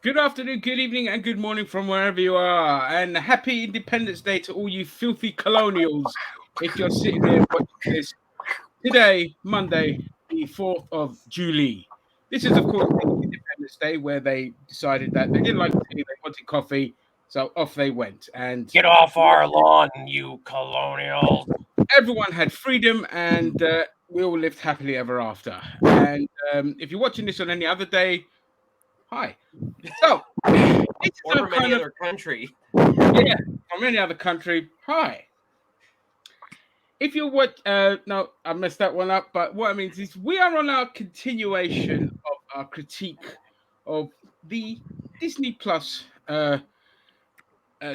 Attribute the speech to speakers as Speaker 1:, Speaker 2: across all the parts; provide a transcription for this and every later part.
Speaker 1: Good afternoon, good evening, and good morning from wherever you are. And happy Independence Day to all you filthy colonials. If you're sitting there watching this today, Monday, the 4th of July. This is, of course, Independence Day, where they decided that they didn't like tea, they wanted coffee, so off they went. And
Speaker 2: Get off our lawn, you colonials.
Speaker 1: everyone had freedom, and we all lived happily ever after. And if you're watching this on any other day, hi. So, this is
Speaker 2: Or
Speaker 1: our
Speaker 2: from any
Speaker 1: kind of
Speaker 2: other country.
Speaker 1: yeah, from any other country. Hi. If you're what no, I messed that one up, but what I mean is we are on our continuation of our critique of the Disney Plus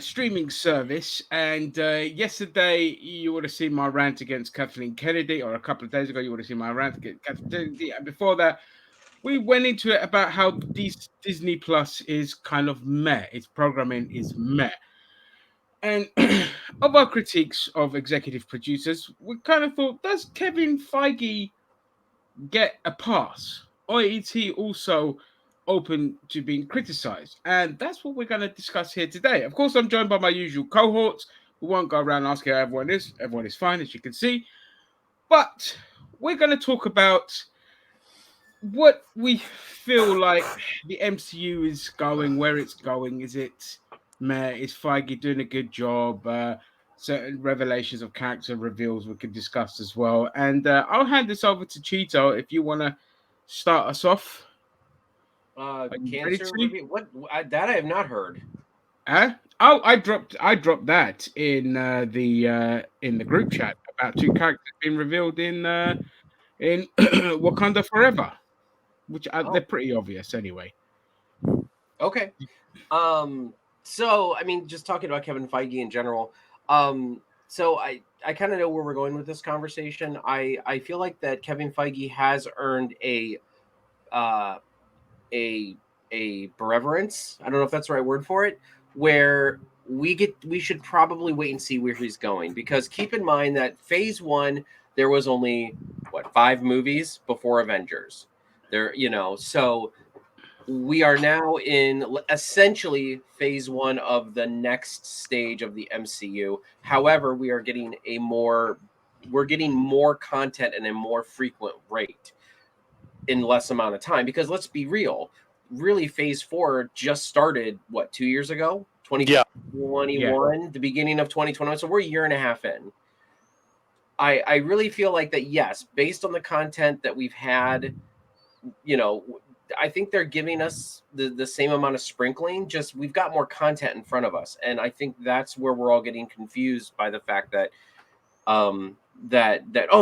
Speaker 1: streaming service. And yesterday you would have seen my rant against Kathleen Kennedy, or a couple of days ago you would have seen my rant against Kathleen Kennedy. And before that, we went into it about how Disney Plus is kind of meh. Its programming is meh. And of our critiques of executive producers, we kind of thought, does Kevin Feige get a pass? Or is he also open to being criticized? And that's what we're going to discuss here today. Of course, I'm joined by my usual cohorts. We won't go around asking how everyone is. Everyone is fine, as you can see. But we're going to talk about what we feel like the MCU is going, where it's going. Is it meh? Is Feige doing a good job? Certain revelations of character reveals we could discuss as well. And I'll hand this over to Cheeto if you want to start us off. Are you ready
Speaker 2: Cancer
Speaker 1: to?
Speaker 2: review. That I have not heard.
Speaker 1: Huh? Oh, I dropped that in the group chat about two characters being revealed in Wakanda Forever, which they're
Speaker 2: Oh,
Speaker 1: pretty obvious anyway.
Speaker 2: okay. So I mean, just talking about Kevin Feige in general. So I kind of know where we're going with this conversation. I feel like that Kevin Feige has earned uh a a reverence. I don't know if that's the right word for it, where we should probably wait and see where he's going, because keep in mind that phase 1 there was only what 5 movies before Avengers. So we are now in essentially phase 1 of the next stage of the MCU. However, we're getting more content and a more frequent rate in less amount of time, because let's be real, really phase 4 just started what 2 years ago,
Speaker 3: Yeah,
Speaker 2: 2021, the beginning of 2021, so we're a year and a half in. I really feel like that, yes, based on the content that we've had, you know I think they're giving us the same amount of sprinkling, just we've got more content in front of us, and I think that's where we're all getting confused by the fact that oh,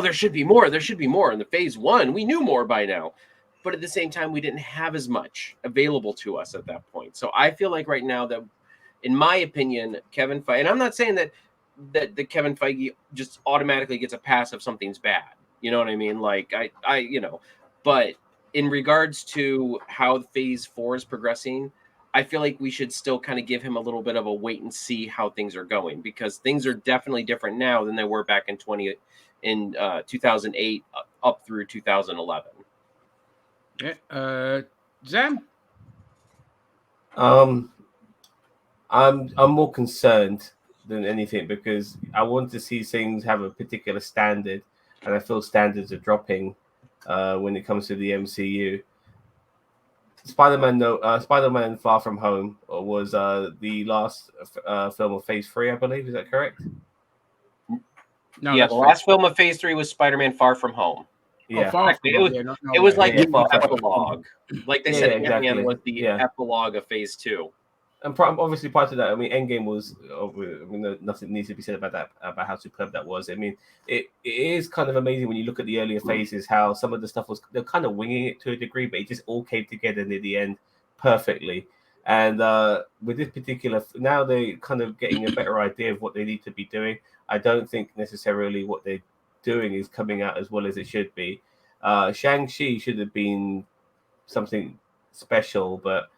Speaker 2: there should be more in the phase 1, we knew more by now, but at the same time we didn't have as much available to us at that point. So I feel like right now that, in my opinion, Kevin Feige, and I'm not saying that Kevin Feige just automatically gets a pass if something's bad, you know what I mean, like but in regards to how phase 4 is progressing, I feel like we should still kind of give him a little bit of a wait and see how things are going, because things are definitely different now than they were back in 2008 up through 2011.
Speaker 1: Yeah. Zam?
Speaker 4: Um, I'm more concerned than anything because I want to see things have a particular standard, and I feel standards are dropping when it comes to the MCU. Spider-Man, no, Spider-Man: Far From Home was the last film of Phase 3, I believe. Is that correct?
Speaker 1: No,
Speaker 2: Yeah,
Speaker 1: that's
Speaker 2: the
Speaker 1: fake.
Speaker 2: last film of phase 3 was Spider-Man Far From Home.
Speaker 1: Oh,
Speaker 4: Yeah,
Speaker 1: far
Speaker 2: It
Speaker 1: from
Speaker 2: was
Speaker 1: home. Yeah, no,
Speaker 2: it
Speaker 1: no
Speaker 2: was
Speaker 1: way.
Speaker 2: like
Speaker 4: yeah,
Speaker 2: the
Speaker 4: Far From Home.
Speaker 2: epilogue. Like they
Speaker 4: Yeah,
Speaker 2: said,
Speaker 4: yeah,
Speaker 2: Ant-Man
Speaker 4: exactly.
Speaker 2: was the
Speaker 4: Yeah.
Speaker 2: epilogue of phase 2.
Speaker 4: And obviously, part of that, I mean, Endgame was. I mean, nothing needs to be said about that, about how superb that was. I mean, it is kind of amazing when you look at the earlier phases how some of the stuff was they're kind of winging it to a degree, but it just all came together near the end perfectly. And with this particular, now they're kind of getting a better idea of what they need to be doing. I don't think necessarily what they're doing is coming out as well as it should be. Shang-Chi should have been something special, but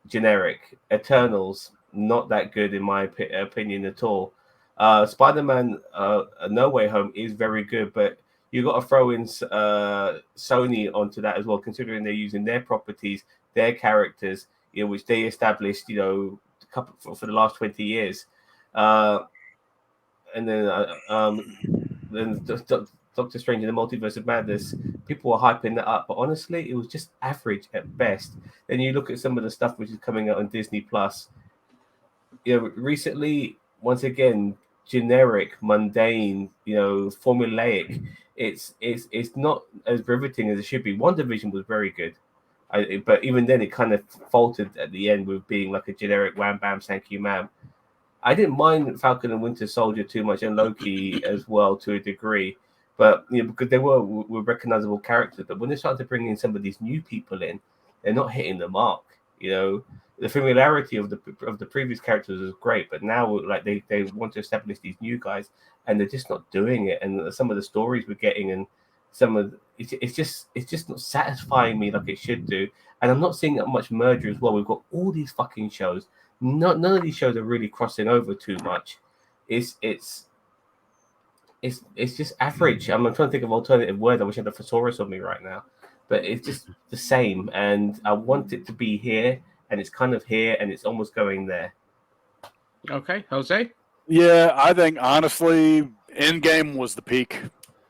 Speaker 4: generic. Eternals, not that good in my opinion at all. Spider-Man: No Way Home is very good, but you got to throw in Sony onto that as well, considering they're using their properties, their characters. which they established, for the last 20 years. Uh, and then Doctor Strange in the Multiverse of Madness, people were hyping that up, but honestly, it was just average at best. Then you look at some of the stuff which is coming out on Disney Plus. Recently, once again, generic, mundane, formulaic. It's not as riveting as it should be. WandaVision was very good, but even then, it kind of faltered at the end with being like a generic wham bam, thank you, ma'am. I didn't mind Falcon and Winter Soldier too much, and Loki as well to a degree, but because they were recognizable characters. But when they started to bring in some of these new people in, they're not hitting the mark. The familiarity of the previous characters is great, but now like they want to establish these new guys, and they're just not doing it. And some of the stories we're getting, and it's just not satisfying me like it should do. And I'm not seeing that much merger as well. We've got all these fucking shows. None of these shows are really crossing over too much. It's just average. I'm trying to think of alternative words. I wish I had a thesaurus on me right now, but it's just the same. And I want it to be here, and it's kind of here, and it's almost going there.
Speaker 1: Okay, Jose.
Speaker 3: Yeah, I think honestly, Endgame was the peak.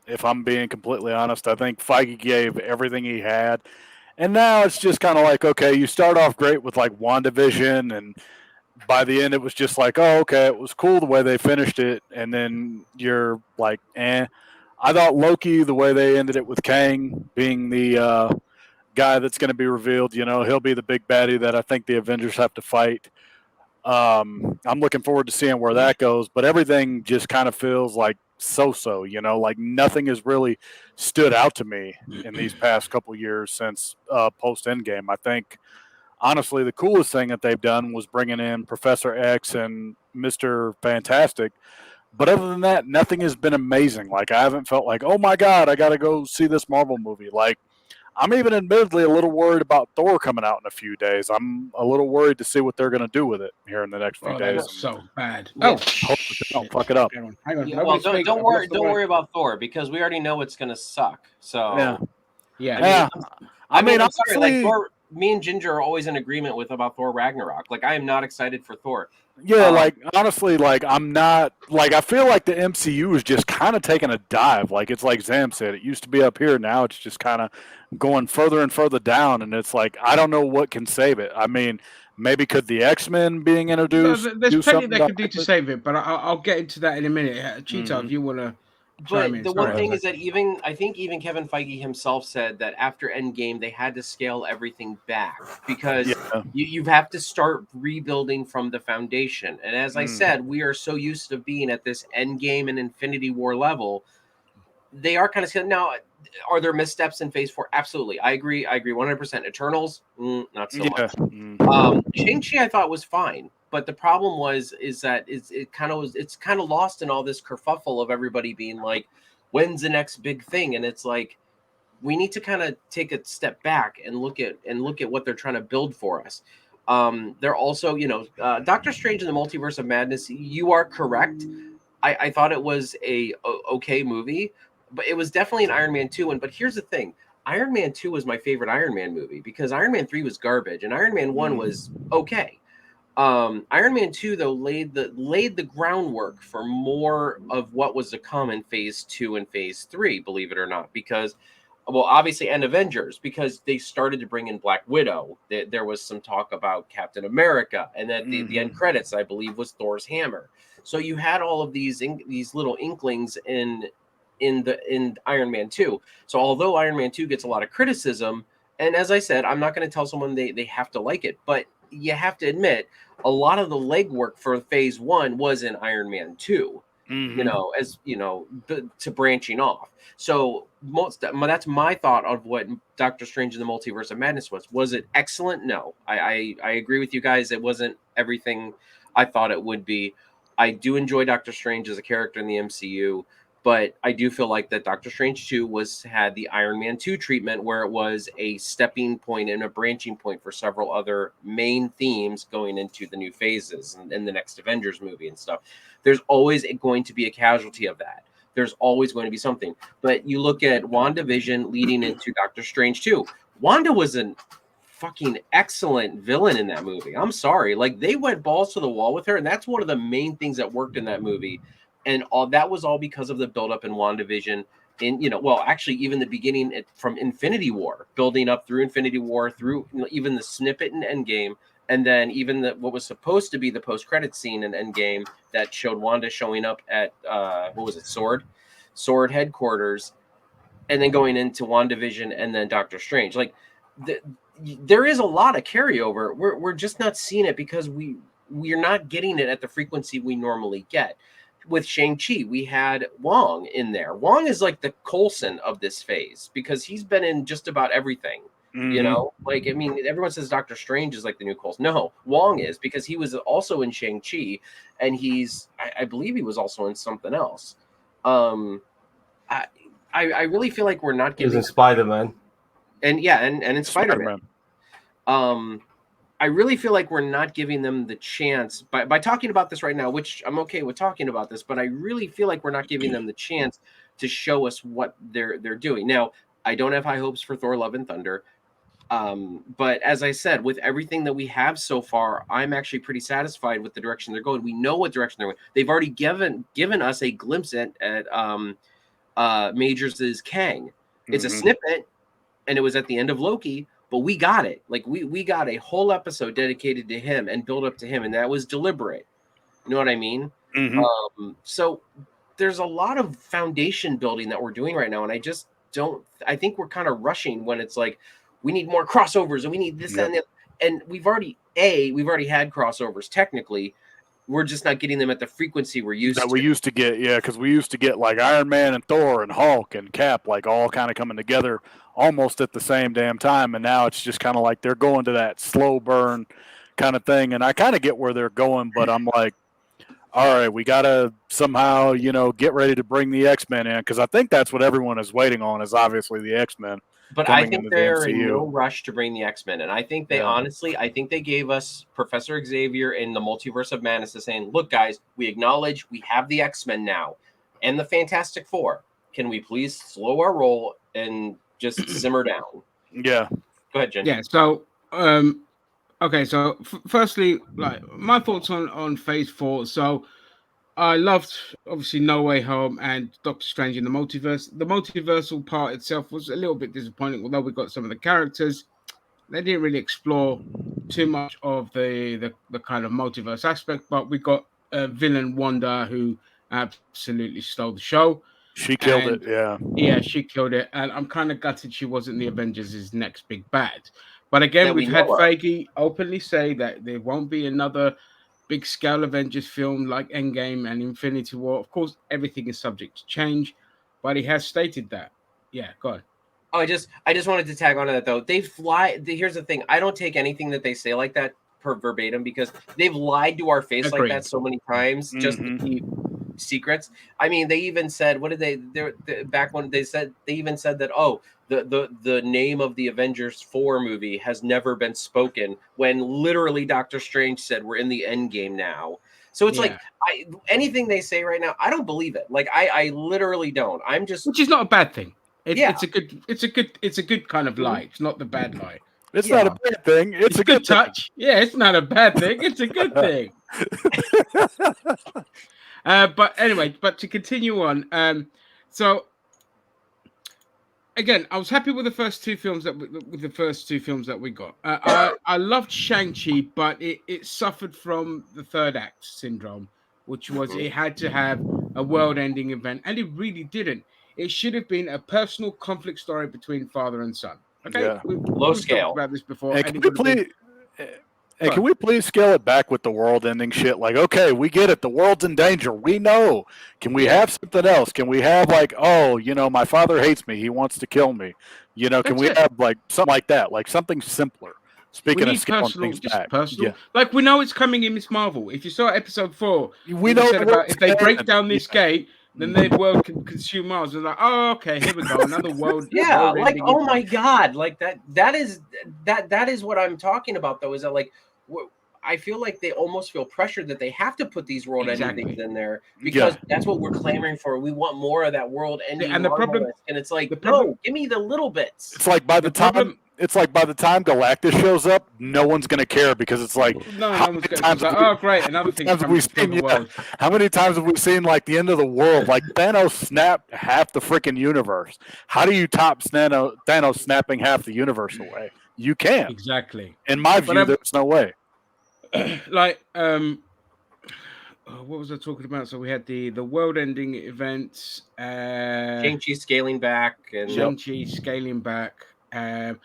Speaker 3: If I'm being completely honest, I think Feige gave everything he had, and now it's just kind of like, okay, you start off great with like WandaVision, and by the end it was just like, oh, okay, it was cool the way they finished it, and then you're like, eh. I thought Loki, the way they ended it with Kang being the guy that's going to be revealed, he'll be the big baddie that I think the Avengers have to fight. I'm looking forward to seeing where that goes, but everything just kind of feels like so-so, like nothing has really stood out to me in these past couple years since post Endgame. I think honestly the coolest thing that they've done was bringing in Professor X and Mr. Fantastic. But other than that, nothing has been amazing. Like I haven't felt like, oh my God, I got to go see this Marvel movie. Like I'm even admittedly a little worried about Thor coming out in a few days. I'm a little worried to see what they're going to do with it here in the next few days.
Speaker 1: That's so bad.
Speaker 2: Yeah.
Speaker 1: Oh,
Speaker 3: hope they don't fuck it up.
Speaker 1: Hang on.
Speaker 2: Yeah, well, don't worry about Thor because we already know it's going to suck. So
Speaker 1: yeah.
Speaker 2: I mean, I'm
Speaker 3: honestly,
Speaker 2: sorry. Like Thor, me and Ginger are always in agreement about Thor Ragnarok. Like I am not excited for Thor.
Speaker 3: Yeah, like honestly, like I'm not like I feel like the MCU is just kind of taking a dive. Like it's like Zam said, it used to be up here, now it's just kind of going further and further down, and it's like I don't know what can save it. I mean, maybe could the X-Men being introduced?
Speaker 1: There's plenty they can do to save it, but I'll get into that in a minute. Cheetah, if you want to.
Speaker 2: But the one thing is that I think even Kevin Feige himself said that after Endgame they had to scale everything back because you have to start rebuilding from the foundation. And as I said, we are so used to being at this Endgame and Infinity War level. They are kind of scaling. Now, are there missteps in Phase 4? Absolutely. I agree 100%. Eternals, not so much. Shang-Chi I thought was fine. But the problem is that it's kind of lost in all this kerfuffle of everybody being like, when's the next big thing? And it's like we need to kind of take a step back and look at what they're trying to build for us. They're also, Doctor Strange in the Multiverse of Madness. You are correct. I thought it was a okay movie, but it was definitely an Iron Man 2 one. But here's the thing. Iron Man 2 was my favorite Iron Man movie because Iron Man 3 was garbage and Iron Man 1 was okay. Iron Man 2 though laid the groundwork for more of what was to come in Phase 2 and Phase 3, believe it or not, because obviously and Avengers, because they started to bring in Black Widow. There was some talk about Captain America, and then the end credits I believe was Thor's hammer. So you had all of these little inklings in Iron Man 2. So although Iron Man 2 gets a lot of criticism, and as I said, I'm not going to tell someone they have to like it, but you have to admit a lot of the legwork for Phase 1 was in Iron Man 2, to branching off. So that's my thought of what Doctor Strange in the Multiverse of Madness was. Was it excellent? No. I agree with you guys. It wasn't everything I thought it would be. I do enjoy Doctor Strange as a character in the MCU. But I do feel like that Doctor Strange 2 had the Iron Man 2 treatment where it was a stepping point and a branching point for several other main themes going into the new phases and the next Avengers movie and stuff. There's always going to be a casualty of that. There's always going to be something. But you look at WandaVision leading into Doctor Strange 2. Wanda was a fucking excellent villain in that movie. I'm sorry. Like, they went balls to the wall with her, and that's one of the main things that worked in that movie. And all that was all because of the buildup in WandaVision. Actually, even the beginning from Infinity War, building up through Infinity War, through even the snippet in Endgame, and then even what was supposed to be the post-credit scene in Endgame that showed Wanda showing up at Sword headquarters, and then going into WandaVision and then Doctor Strange. Like, there is a lot of carryover. We're just not seeing it because we're not getting it at the frequency we normally get. With Shang-Chi, we had Wong in there. Wong is like the Coulson of this phase because he's been in just about everything. Like, I mean, everyone says Doctor Strange is like the new Coulson. No, Wong is, because he was also in Shang-Chi, and I believe he was also in something else. I really feel like we're not
Speaker 4: He was
Speaker 2: giving
Speaker 4: in Spider-Man.
Speaker 2: and in Spider-Man. I really feel like we're not giving them the chance by talking about this right now, which I'm okay with talking about this, but I really feel like we're not giving them the chance to show us what they're doing. Now, I don't have high hopes for Thor: Love and Thunder. But as I said, with everything that we have so far, I'm actually pretty satisfied with the direction they're going. We know what direction they're going. They've already given us a glimpse at Majors' Kang. It's a snippet, and it was at the end of Loki, but we got it. Like, we got a whole episode dedicated to him and build up to him, and that was deliberate. You know what I mean? So there's a lot of foundation building that we're doing right now, and I think we're kind of rushing when it's like, we need more crossovers and we need this and that. And we've already had crossovers technically. We're just not getting them at the frequency we used to
Speaker 3: get. Yeah, because we used to get like Iron Man and Thor and Hulk and Cap, like all kind of coming together almost at the same damn time. And now it's just kind of like they're going to that slow burn kind of thing. And I kind of get where they're going, but I'm like, all right, we got to somehow, get ready to bring the X-Men in, because I think that's what everyone is waiting on, is obviously the X-Men.
Speaker 2: But I think they're in no rush to bring the X-Men. And I think they I think they gave us Professor Xavier in the Multiverse of Madness as saying, look, guys, we acknowledge we have the X-Men now and the Fantastic Four. Can we please slow our roll and just simmer down?
Speaker 3: Yeah.
Speaker 2: Go ahead, Jen.
Speaker 1: Yeah, so, okay, so firstly, like, my thoughts on Phase 4. So, I loved, obviously, No Way Home and Doctor Strange in the Multiverse. The multiversal part itself was a little bit disappointing, although we got some of the characters. They didn't really explore too much of the kind of multiverse aspect, but we got villain Wanda, who absolutely stole the show.
Speaker 3: She killed it, yeah.
Speaker 1: Yeah, she killed it. And I'm kind of gutted she wasn't the Avengers' next big bad. But again, we've had Feige openly say that there won't be another big scale Avengers film like Endgame and Infinity War. Of course, everything is subject to change, but he has stated that. Yeah, go on.
Speaker 2: Oh, I just wanted to tag on to that though. Here's the thing. I don't take anything that they say like that per verbatim, because they've lied to our face like that so many times just to keep secrets. I mean, they even said, what did they back when they even said that, oh, the name of the Avengers 4 movie has never been spoken, when literally Doctor Strange said we're in the end game now. So it's like, anything they say right now, I don't believe it. Like, I literally don't. I'm just,
Speaker 1: which is not a bad thing. It's a good kind of lie. It's not the bad lie.
Speaker 3: It's not a bad thing. It's a good
Speaker 1: touch.
Speaker 3: Thing.
Speaker 1: Yeah, it's not a bad thing. It's a good thing. But anyway, to continue on, so again, I was happy with the first two films that we got. I loved Shang-Chi, but it suffered from the third act syndrome, which was it had to have a world-ending event, and it really didn't. It should have been a personal conflict story between father and son. Okay,
Speaker 3: yeah.
Speaker 2: Low scale.
Speaker 1: Talked about this before.
Speaker 3: And can we please scale it back with the world-ending shit? Like, okay, we get it. The world's in danger. We know. Can we have something else? Can we have like, oh, my father hates me. He wants to kill me. Can we have like something like that? Like something simpler. Speaking of scaling things back.
Speaker 1: Personal. Yeah. Like, we know it's coming in Miss Marvel. If you saw episode 4,
Speaker 3: we know
Speaker 1: about if they break down this gate, then the world can consume Mars. They're like, oh, okay, here we go, another world.
Speaker 2: Yeah, like, oh my god, like that is what I'm talking about though. Is that like, I feel like they almost feel pressured that they have to put these world-ending things in there because that's what we're clamoring for. We want more of that world-ending.
Speaker 1: And the problem,
Speaker 2: and it's like, no, give me the little bits.
Speaker 3: It's like by the time it's like by the time Galactus shows up, no one's gonna care because it's like
Speaker 1: No,
Speaker 3: how
Speaker 1: no one's
Speaker 3: many
Speaker 1: getting.
Speaker 3: times
Speaker 1: It's like,
Speaker 3: have we,
Speaker 1: oh, great, another thing's
Speaker 3: times have we
Speaker 1: coming to kill
Speaker 3: seen?
Speaker 1: the
Speaker 3: Yeah,
Speaker 1: world.
Speaker 3: how many times have we seen like the end of the world? Like Thanos snapped half the freaking universe. How do you top Thanos snapping half the universe away? You can't.
Speaker 1: Exactly.
Speaker 3: In my
Speaker 1: But
Speaker 3: view, there's no way.
Speaker 1: like what was I talking about? So we had the world-ending events,
Speaker 2: Shang-Chi scaling back and
Speaker 1: Shang-Chi scaling back. But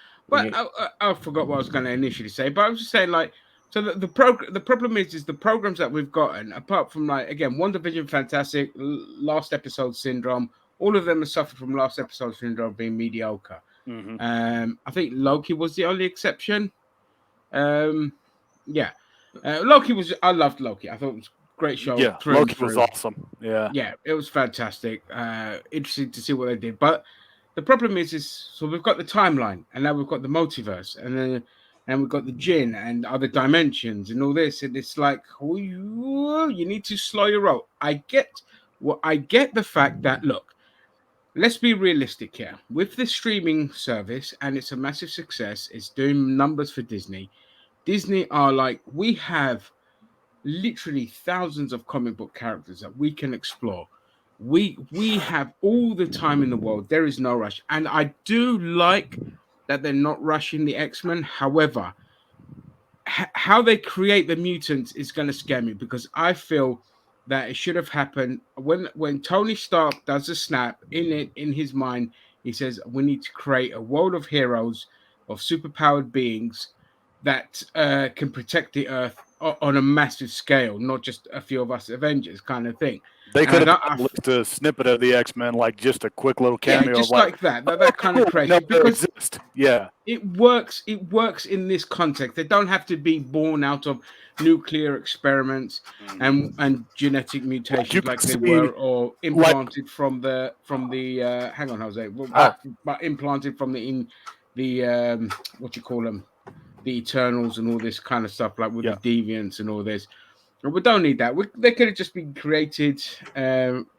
Speaker 4: Yeah.
Speaker 1: I forgot what I was going to initially say. But I was just saying, like, so the problem is the programs that we've gotten, apart from like again, WandaVision, fantastic, last episode syndrome. All of them have suffered from last episode syndrome being mediocre.
Speaker 3: Mhm.
Speaker 1: I think Loki was the only exception. Yeah, Loki was. I loved Loki. I thought it was a great show
Speaker 3: Yeah,
Speaker 1: through and
Speaker 3: Loki was
Speaker 1: through.
Speaker 3: awesome. Yeah.
Speaker 1: Yeah, it was fantastic. Interesting to see what they did. But the problem is so we've got the timeline, and now we've got the multiverse, and we've got the Jinn and other dimensions and all this, and it's like, oh, you need to slow your roll. I get the fact that look, let's be realistic here. With the streaming service, and it's a massive success, it's doing numbers for Disney. Disney are like, we have literally thousands of comic book characters that we can explore. We have all the time in the world. There is no rush. And I do like that they're not rushing the X-Men. However, how they create the mutants is going to scare me because I feel that it should have happened when Tony Stark does a snap in his mind. He says we need to create a world of heroes, of superpowered beings that can protect the Earth on a massive scale, not just a few of us Avengers kind of thing.
Speaker 3: They
Speaker 1: And
Speaker 3: could have at least a snippet of the X-Men, like just a quick little cameo
Speaker 1: just
Speaker 3: of like
Speaker 1: that kind of
Speaker 3: cool,
Speaker 1: crazy
Speaker 3: no, they
Speaker 1: because
Speaker 3: exist. Yeah.
Speaker 1: it works in this context. They don't have to be born out of nuclear experiments and genetic mutations like they were, or implanted from the hang on, Jose, but implanted from the what you call them, the Eternals and all this kind of stuff, like with the deviants and all this. We don't need that. They could have just been created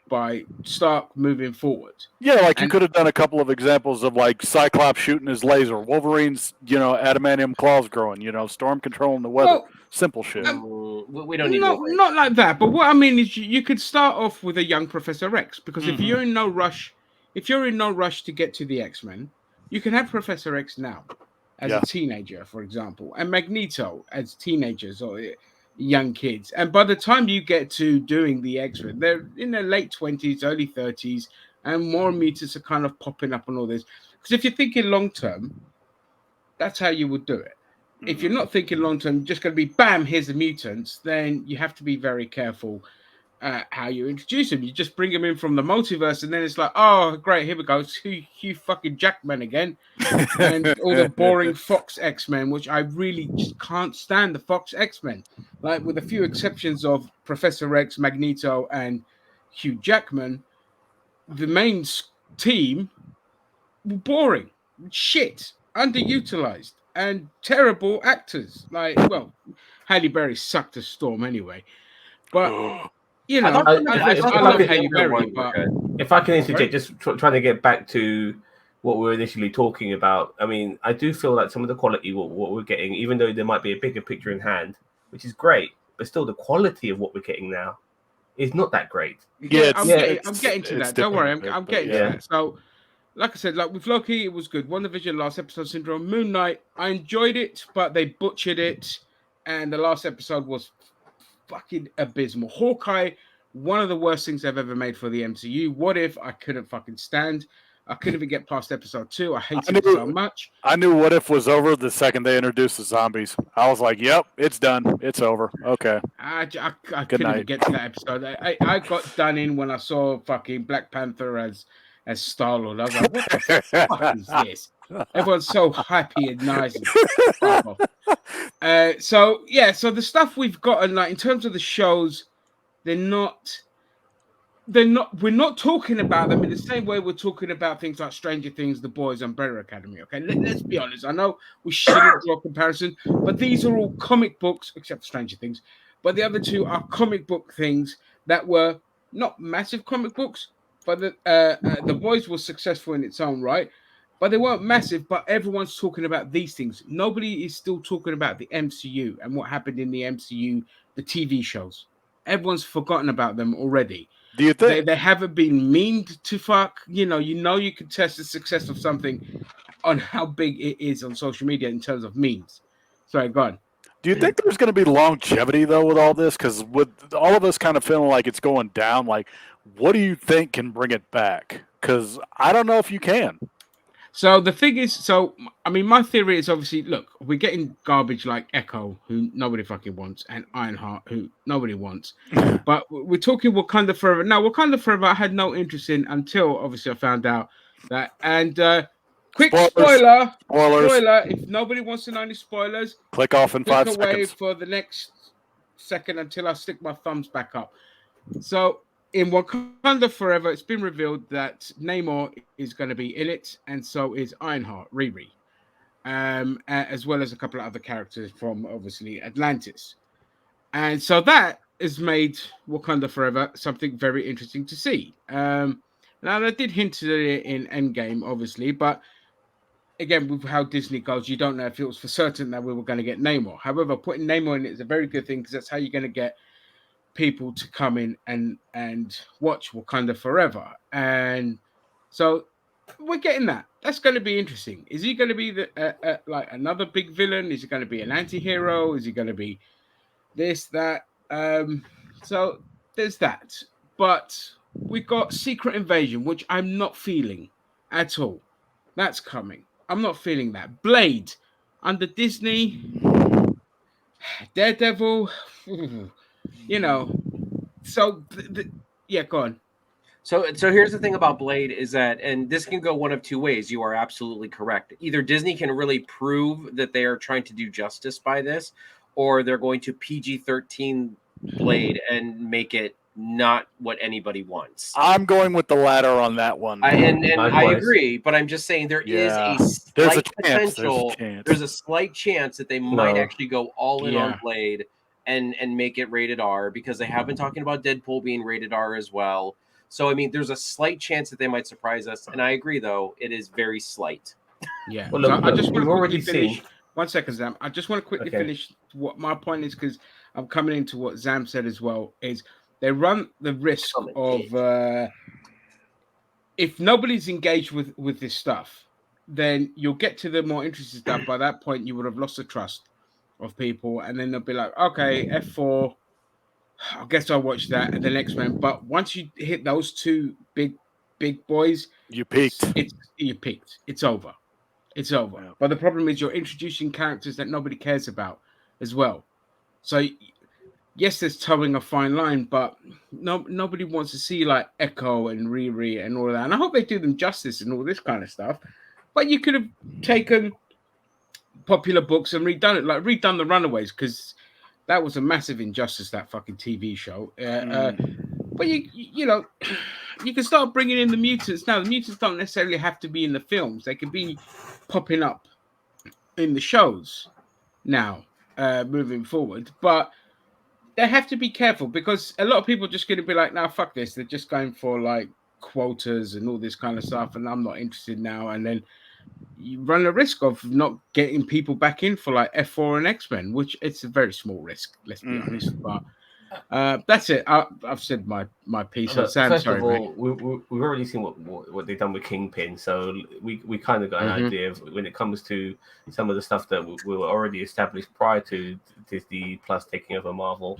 Speaker 1: by Stark moving forward.
Speaker 3: Yeah, like you could have done a couple of examples of like Cyclops shooting his laser, Wolverine's, adamantium claws growing, Storm controlling the weather. Simple shit.
Speaker 2: We don't need
Speaker 1: not like that. But what I mean is you could start off with a young Professor X, because if you're in no rush to get to the X-Men, you can have Professor X now as a teenager, for example, and Magneto as teenagers or young kids. And by the time you get to doing the X-Men, they're in their late 20s, early 30s, and more mutants are kind of popping up and all this. Because if you're thinking long term, that's how you would do it. If you're not thinking long term, just going to be bam, here's the mutants, then you have to be very careful how you introduce them. You just bring them in from the multiverse, and then it's like, oh, great, here we go. It's Hugh fucking Jackman again. And all the boring Fox X-Men, which I really just can't stand the Fox X-Men. Like, with a few exceptions of Professor X, Magneto, and Hugh Jackman, the main team were boring, shit, underutilized, and terrible actors. Like, well, Halle Berry sucked a storm anyway. But I love Halle Berry. But
Speaker 4: if I can interject, just trying to get back to what we were initially talking about. I mean, I do feel like some of the quality what we're getting, even though there might be a bigger picture in hand, which is great, but still the quality of what we're getting now is not that great.
Speaker 1: Yeah, I'm getting to that. Don't worry, I'm getting to that. So, like I said, like with Loki, it was good. WandaVision, last episode syndrome. Moon Knight, I enjoyed it, but they butchered it, and the last episode was fucking abysmal. Hawkeye, one of the worst things they've ever made for the MCU. What If, I couldn't fucking stand. I couldn't even get past episode 2. I hated it so much.
Speaker 3: I knew What If was over the second they introduced the zombies. I was like, yep, it's done. It's over. Okay.
Speaker 1: I couldn't even get to that episode. I got done in when I saw fucking Black Panther as Star-Lord. I was like, what the fuck is this? Everyone's so happy and nice. And so the stuff we've gotten, like in terms of the shows, we're not talking about them in the same way we're talking about things like Stranger Things, The Boys, Umbrella Academy. Okay, let's be honest. I know we shouldn't draw comparisons, but these are all comic books, except for Stranger Things. But the other two are comic book things that were not massive comic books, but The Boys was successful in its own right. but they weren't massive. But everyone's talking about these things. Nobody is still talking about the MCU and what happened in the MCU, the TV shows. Everyone's forgotten about them already.
Speaker 3: Do you
Speaker 1: They
Speaker 3: think?
Speaker 1: they haven't been meaned to fuck. You can test the success of something on how big it is on social media in terms of memes. Sorry, go on.
Speaker 3: Do you think there's going to be longevity though with all this? Because with all of us kind of feeling like it's going down, like what do you think can bring it back? Because I don't know if you can.
Speaker 1: So the thing is, I mean, my theory is obviously, look, we're getting garbage like Echo, who nobody fucking wants, and Ironheart, who nobody wants. But we're talking Wakanda Forever. Now, Wakanda Forever, I had no interest in until obviously I found out that. And quick
Speaker 3: Spoilers.
Speaker 1: spoiler,
Speaker 3: Spoilers.
Speaker 1: If nobody wants to know any spoilers,
Speaker 3: Click off in
Speaker 1: click
Speaker 3: 5
Speaker 1: away
Speaker 3: seconds.
Speaker 1: for the next second until I stick my thumbs back up. So in Wakanda Forever, it's been revealed that Namor is going to be in it, and so is Ironheart, Riri, as well as a couple of other characters from obviously Atlantis. And so that has made Wakanda Forever something very interesting to see. Now they did hint at it in Endgame, obviously, but again, with how Disney goes, you don't know if it was for certain that we were going to get Namor. However, putting Namor in it is a very good thing because that's how you're going to get people to come in and watch Wakanda Forever. And so we're getting that. That's going to be interesting. Is he going to be like another big villain? Is he going to be an anti-hero? Is he going to be this, that? So there's that. But we got Secret Invasion, which I'm not feeling at all. That's coming. I'm not feeling that. Blade under Disney, Daredevil, you know. So yeah, go on.
Speaker 2: So here's the thing about Blade is that, and this can go one of two ways. You are absolutely correct. Either Disney can really prove that they are trying to do justice by this, or they're going to PG-13 Blade and make it not what anybody wants.
Speaker 3: I'm going with the latter on that one.
Speaker 2: And I
Speaker 4: Likewise.
Speaker 2: agree, but I'm just saying there is
Speaker 3: Yeah.
Speaker 2: a
Speaker 3: There's a
Speaker 2: slight
Speaker 3: chance.
Speaker 2: potential.
Speaker 3: There's a chance.
Speaker 2: There's a slight chance that they might
Speaker 4: No.
Speaker 2: actually go all in on
Speaker 1: Yeah.
Speaker 2: Blade and make it rated R, because they have been talking about Deadpool being rated R as well. So I mean, there's a slight chance that they might surprise us. And I agree, though it is very slight.
Speaker 1: Yeah.
Speaker 4: Well,
Speaker 1: So
Speaker 4: look,
Speaker 1: I just want
Speaker 4: we've
Speaker 1: to
Speaker 4: already
Speaker 1: quickly finish.
Speaker 4: seen.
Speaker 1: 1 second, Zam. I just want to quickly
Speaker 4: Okay.
Speaker 1: finish what my point is because I'm coming into what Zam said as well. Is they run the risk of if nobody's engaged with this stuff, then you'll get to the more interesting stuff. By that point, you would have lost the trust of people, and then they'll be like, okay, F4. I guess I'll watch that and the next man. But once you hit those two big boys,
Speaker 3: You peaked.
Speaker 1: you peaked. It's over. It's over.
Speaker 3: Yeah.
Speaker 1: But the problem is you're introducing characters that nobody cares about as well. So yes, there's towing a fine line, but nobody wants to see like Echo and Riri and all that. And I hope they do them justice and all this kind of stuff. But you could have taken popular books and redone it, like redone the Runaways, because that was a massive injustice, that fucking TV show. But you know, you can start bringing in the mutants now. The mutants don't necessarily have to be in the films; they can be popping up in the shows now, moving forward. But they have to be careful because a lot of people are just going to be like, "Now, fuck this." They're just going for like quotas and all this kind of stuff, and I'm not interested now. And then you run the risk of not getting people back in for like F4 and X-Men, which it's a very small risk, let's be honest. But that's it. I've said my piece. So Sam,
Speaker 4: First
Speaker 1: sorry,
Speaker 4: of all, we've already seen what they've done with Kingpin, so we kind of got an idea of when it comes to some of the stuff that we were already established prior to Disney Plus taking over Marvel.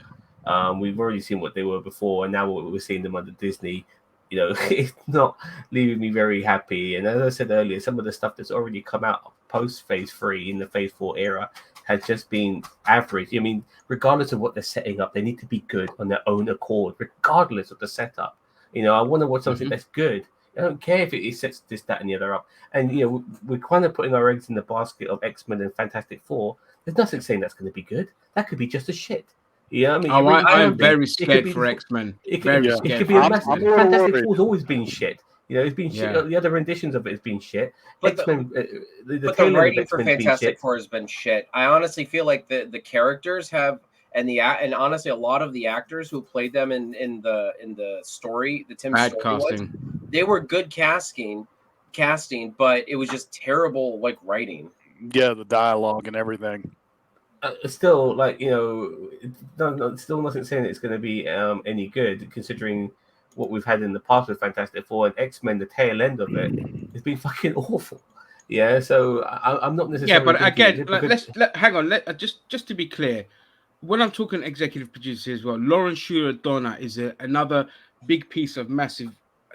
Speaker 4: We've already seen what they were before, and now we're seeing them under Disney. You know, it's not leaving me very happy. And as I said earlier, some of the stuff that's already come out post Phase 3 in the Phase 4 era has just been average. I mean, regardless of what they're setting up, they need to be good on their own accord, regardless of the setup. You know, I want to watch something that's good. I don't care if it sets this, that, and the other up. And, you know, we're kind of putting our eggs in the basket of X-Men and Fantastic Four. There's nothing saying that's going to be good. That could be just a shit. Yeah, I mean,
Speaker 1: I am very scared for X-Men.
Speaker 4: It
Speaker 1: Very
Speaker 4: could
Speaker 1: scared.
Speaker 4: be a
Speaker 3: I'm
Speaker 4: massive.
Speaker 3: a little
Speaker 4: Fantastic
Speaker 3: worried.
Speaker 4: Four's always been shit. You know, it's been shit.
Speaker 1: Yeah.
Speaker 4: The other renditions of it has been shit.
Speaker 2: But
Speaker 4: X-Men, the
Speaker 2: But the
Speaker 4: tail end of
Speaker 2: writing for
Speaker 4: X-Men's been
Speaker 2: Fantastic
Speaker 4: shit.
Speaker 2: Four has been shit. I honestly feel like the characters have and honestly a lot of the actors who played them in the story, the Tim
Speaker 1: Bad
Speaker 2: Story ones,
Speaker 1: casting.
Speaker 2: they were good casting, casting, but it was just terrible like writing.
Speaker 3: Yeah, the dialogue and everything.
Speaker 4: Still, like, still nothing saying it's going to be any good, considering what we've had in the past with Fantastic Four and X-Men. The tail end of it has been fucking awful. Yeah, so I'm not necessarily.
Speaker 1: Yeah, but again,
Speaker 4: because...
Speaker 1: hang on. Just to be clear, when I'm talking executive producer as well, Lawrence Schuler Donna is another big piece of massive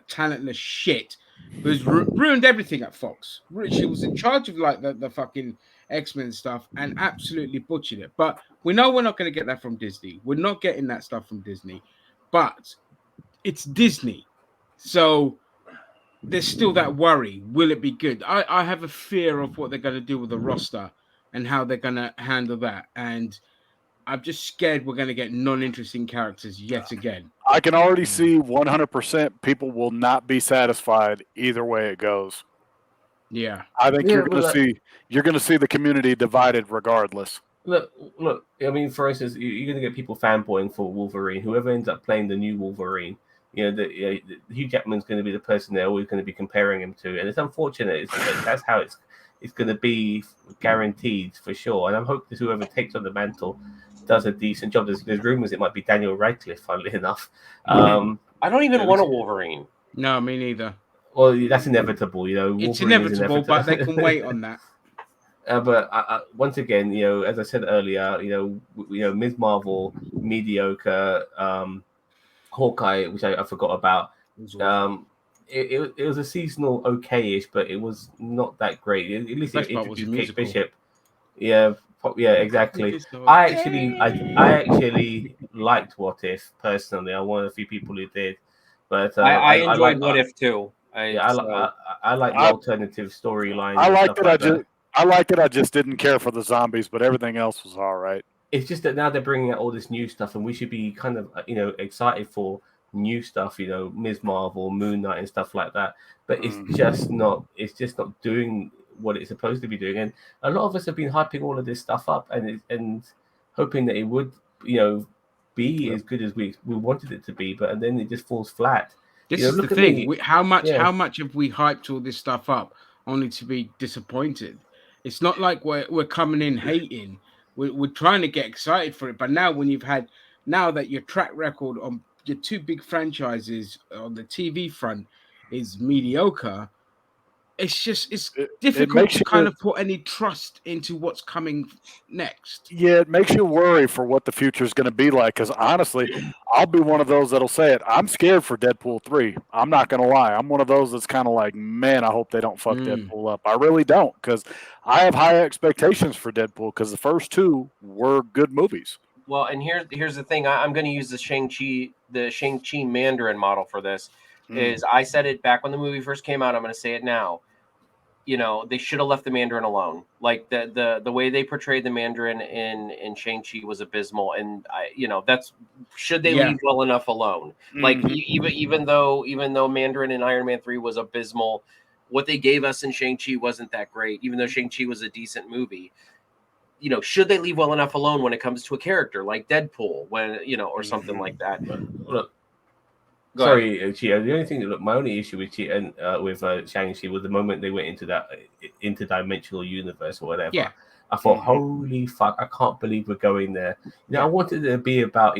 Speaker 1: talentless shit who's ruined everything at Fox. She was in charge of like the fucking X-Men stuff and absolutely butchered it. But we know we're not going to get that from Disney. We're not getting that stuff from Disney. But it's Disney, so there's still that worry. Will it be good? I have a fear of what they're going to do with the roster and how they're going to handle that. And I'm just scared we're going to get non-interesting characters yet again.
Speaker 3: I can already see 100% people will not be satisfied either way it goes.
Speaker 1: Yeah,
Speaker 3: I think you're going to see the community divided regardless.
Speaker 4: Look. I mean, for instance, you're going to get people fanboying for Wolverine. Whoever ends up playing the new Wolverine, the Hugh Jackman's going to be the person they're always going to be comparing him to, and it's unfortunate. That's how it's going to be, guaranteed for sure. And I'm hoping whoever takes on the mantle does a decent job. There's rumors it might be Daniel Radcliffe, funnily enough.
Speaker 2: I don't even want a Wolverine.
Speaker 1: No, me neither.
Speaker 4: Well, that's inevitable.
Speaker 1: It's inevitable, but they can wait on that.
Speaker 4: But once again, as I said earlier, Ms. Marvel, mediocre, Hawkeye, which I forgot about. It was a seasonal okay-ish, but it was not that great. At least it introduced Kate Bishop. Yeah, exactly. I actually liked What If personally. I'm one of the few people who did, but
Speaker 2: I enjoyed What If too.
Speaker 4: I like the alternative storyline.
Speaker 3: I liked it. I liked it. I just didn't care for the zombies, but everything else was all right.
Speaker 4: It's just that now they're bringing out all this new stuff, and we should be kind of excited for new stuff. Ms. Marvel, Moon Knight, and stuff like that. But it's just not. It's just not doing what it's supposed to be doing. And a lot of us have been hyping all of this stuff up and hoping that it would be as good as we wanted it to be. But and then it just falls flat.
Speaker 1: This is the thing. How much have we hyped all this stuff up only to be disappointed? It's not like we're coming in hating. We're trying to get excited for it. But now now that your track record on your two big franchises on the TV front is mediocre, it's difficult to kind of put any trust into what's coming next.
Speaker 3: Yeah, it makes you worry for what the future is going to be like. Because honestly, I'll be one of those that'll say it. I'm scared for Deadpool 3. I'm not going to lie. I'm one of those that's kind of like, man, I hope they don't fuck Deadpool up. I really don't, because I have high expectations for Deadpool because the first two were good movies.
Speaker 2: Well, and here's the thing. I'm going to use the Shang-Chi Mandarin model for this. Is I said it back when the movie first came out. I'm going to say it now. They should have left the Mandarin alone. Like the way they portrayed the Mandarin in Shang-Chi was abysmal, and that's should they leave well enough alone. Like even though Mandarin in Iron Man 3 was abysmal, what they gave us in Shang-Chi wasn't that great. Even though Shang-Chi was a decent movie, should they leave well enough alone when it comes to a character like Deadpool, or something like that?
Speaker 4: Look. Sorry, Chia. The only thing, my only issue with Chia and with Shang-Chi was the moment they went into that interdimensional universe or whatever.
Speaker 1: Yeah.
Speaker 4: I thought, holy fuck, I can't believe we're going there. I wanted it to be about,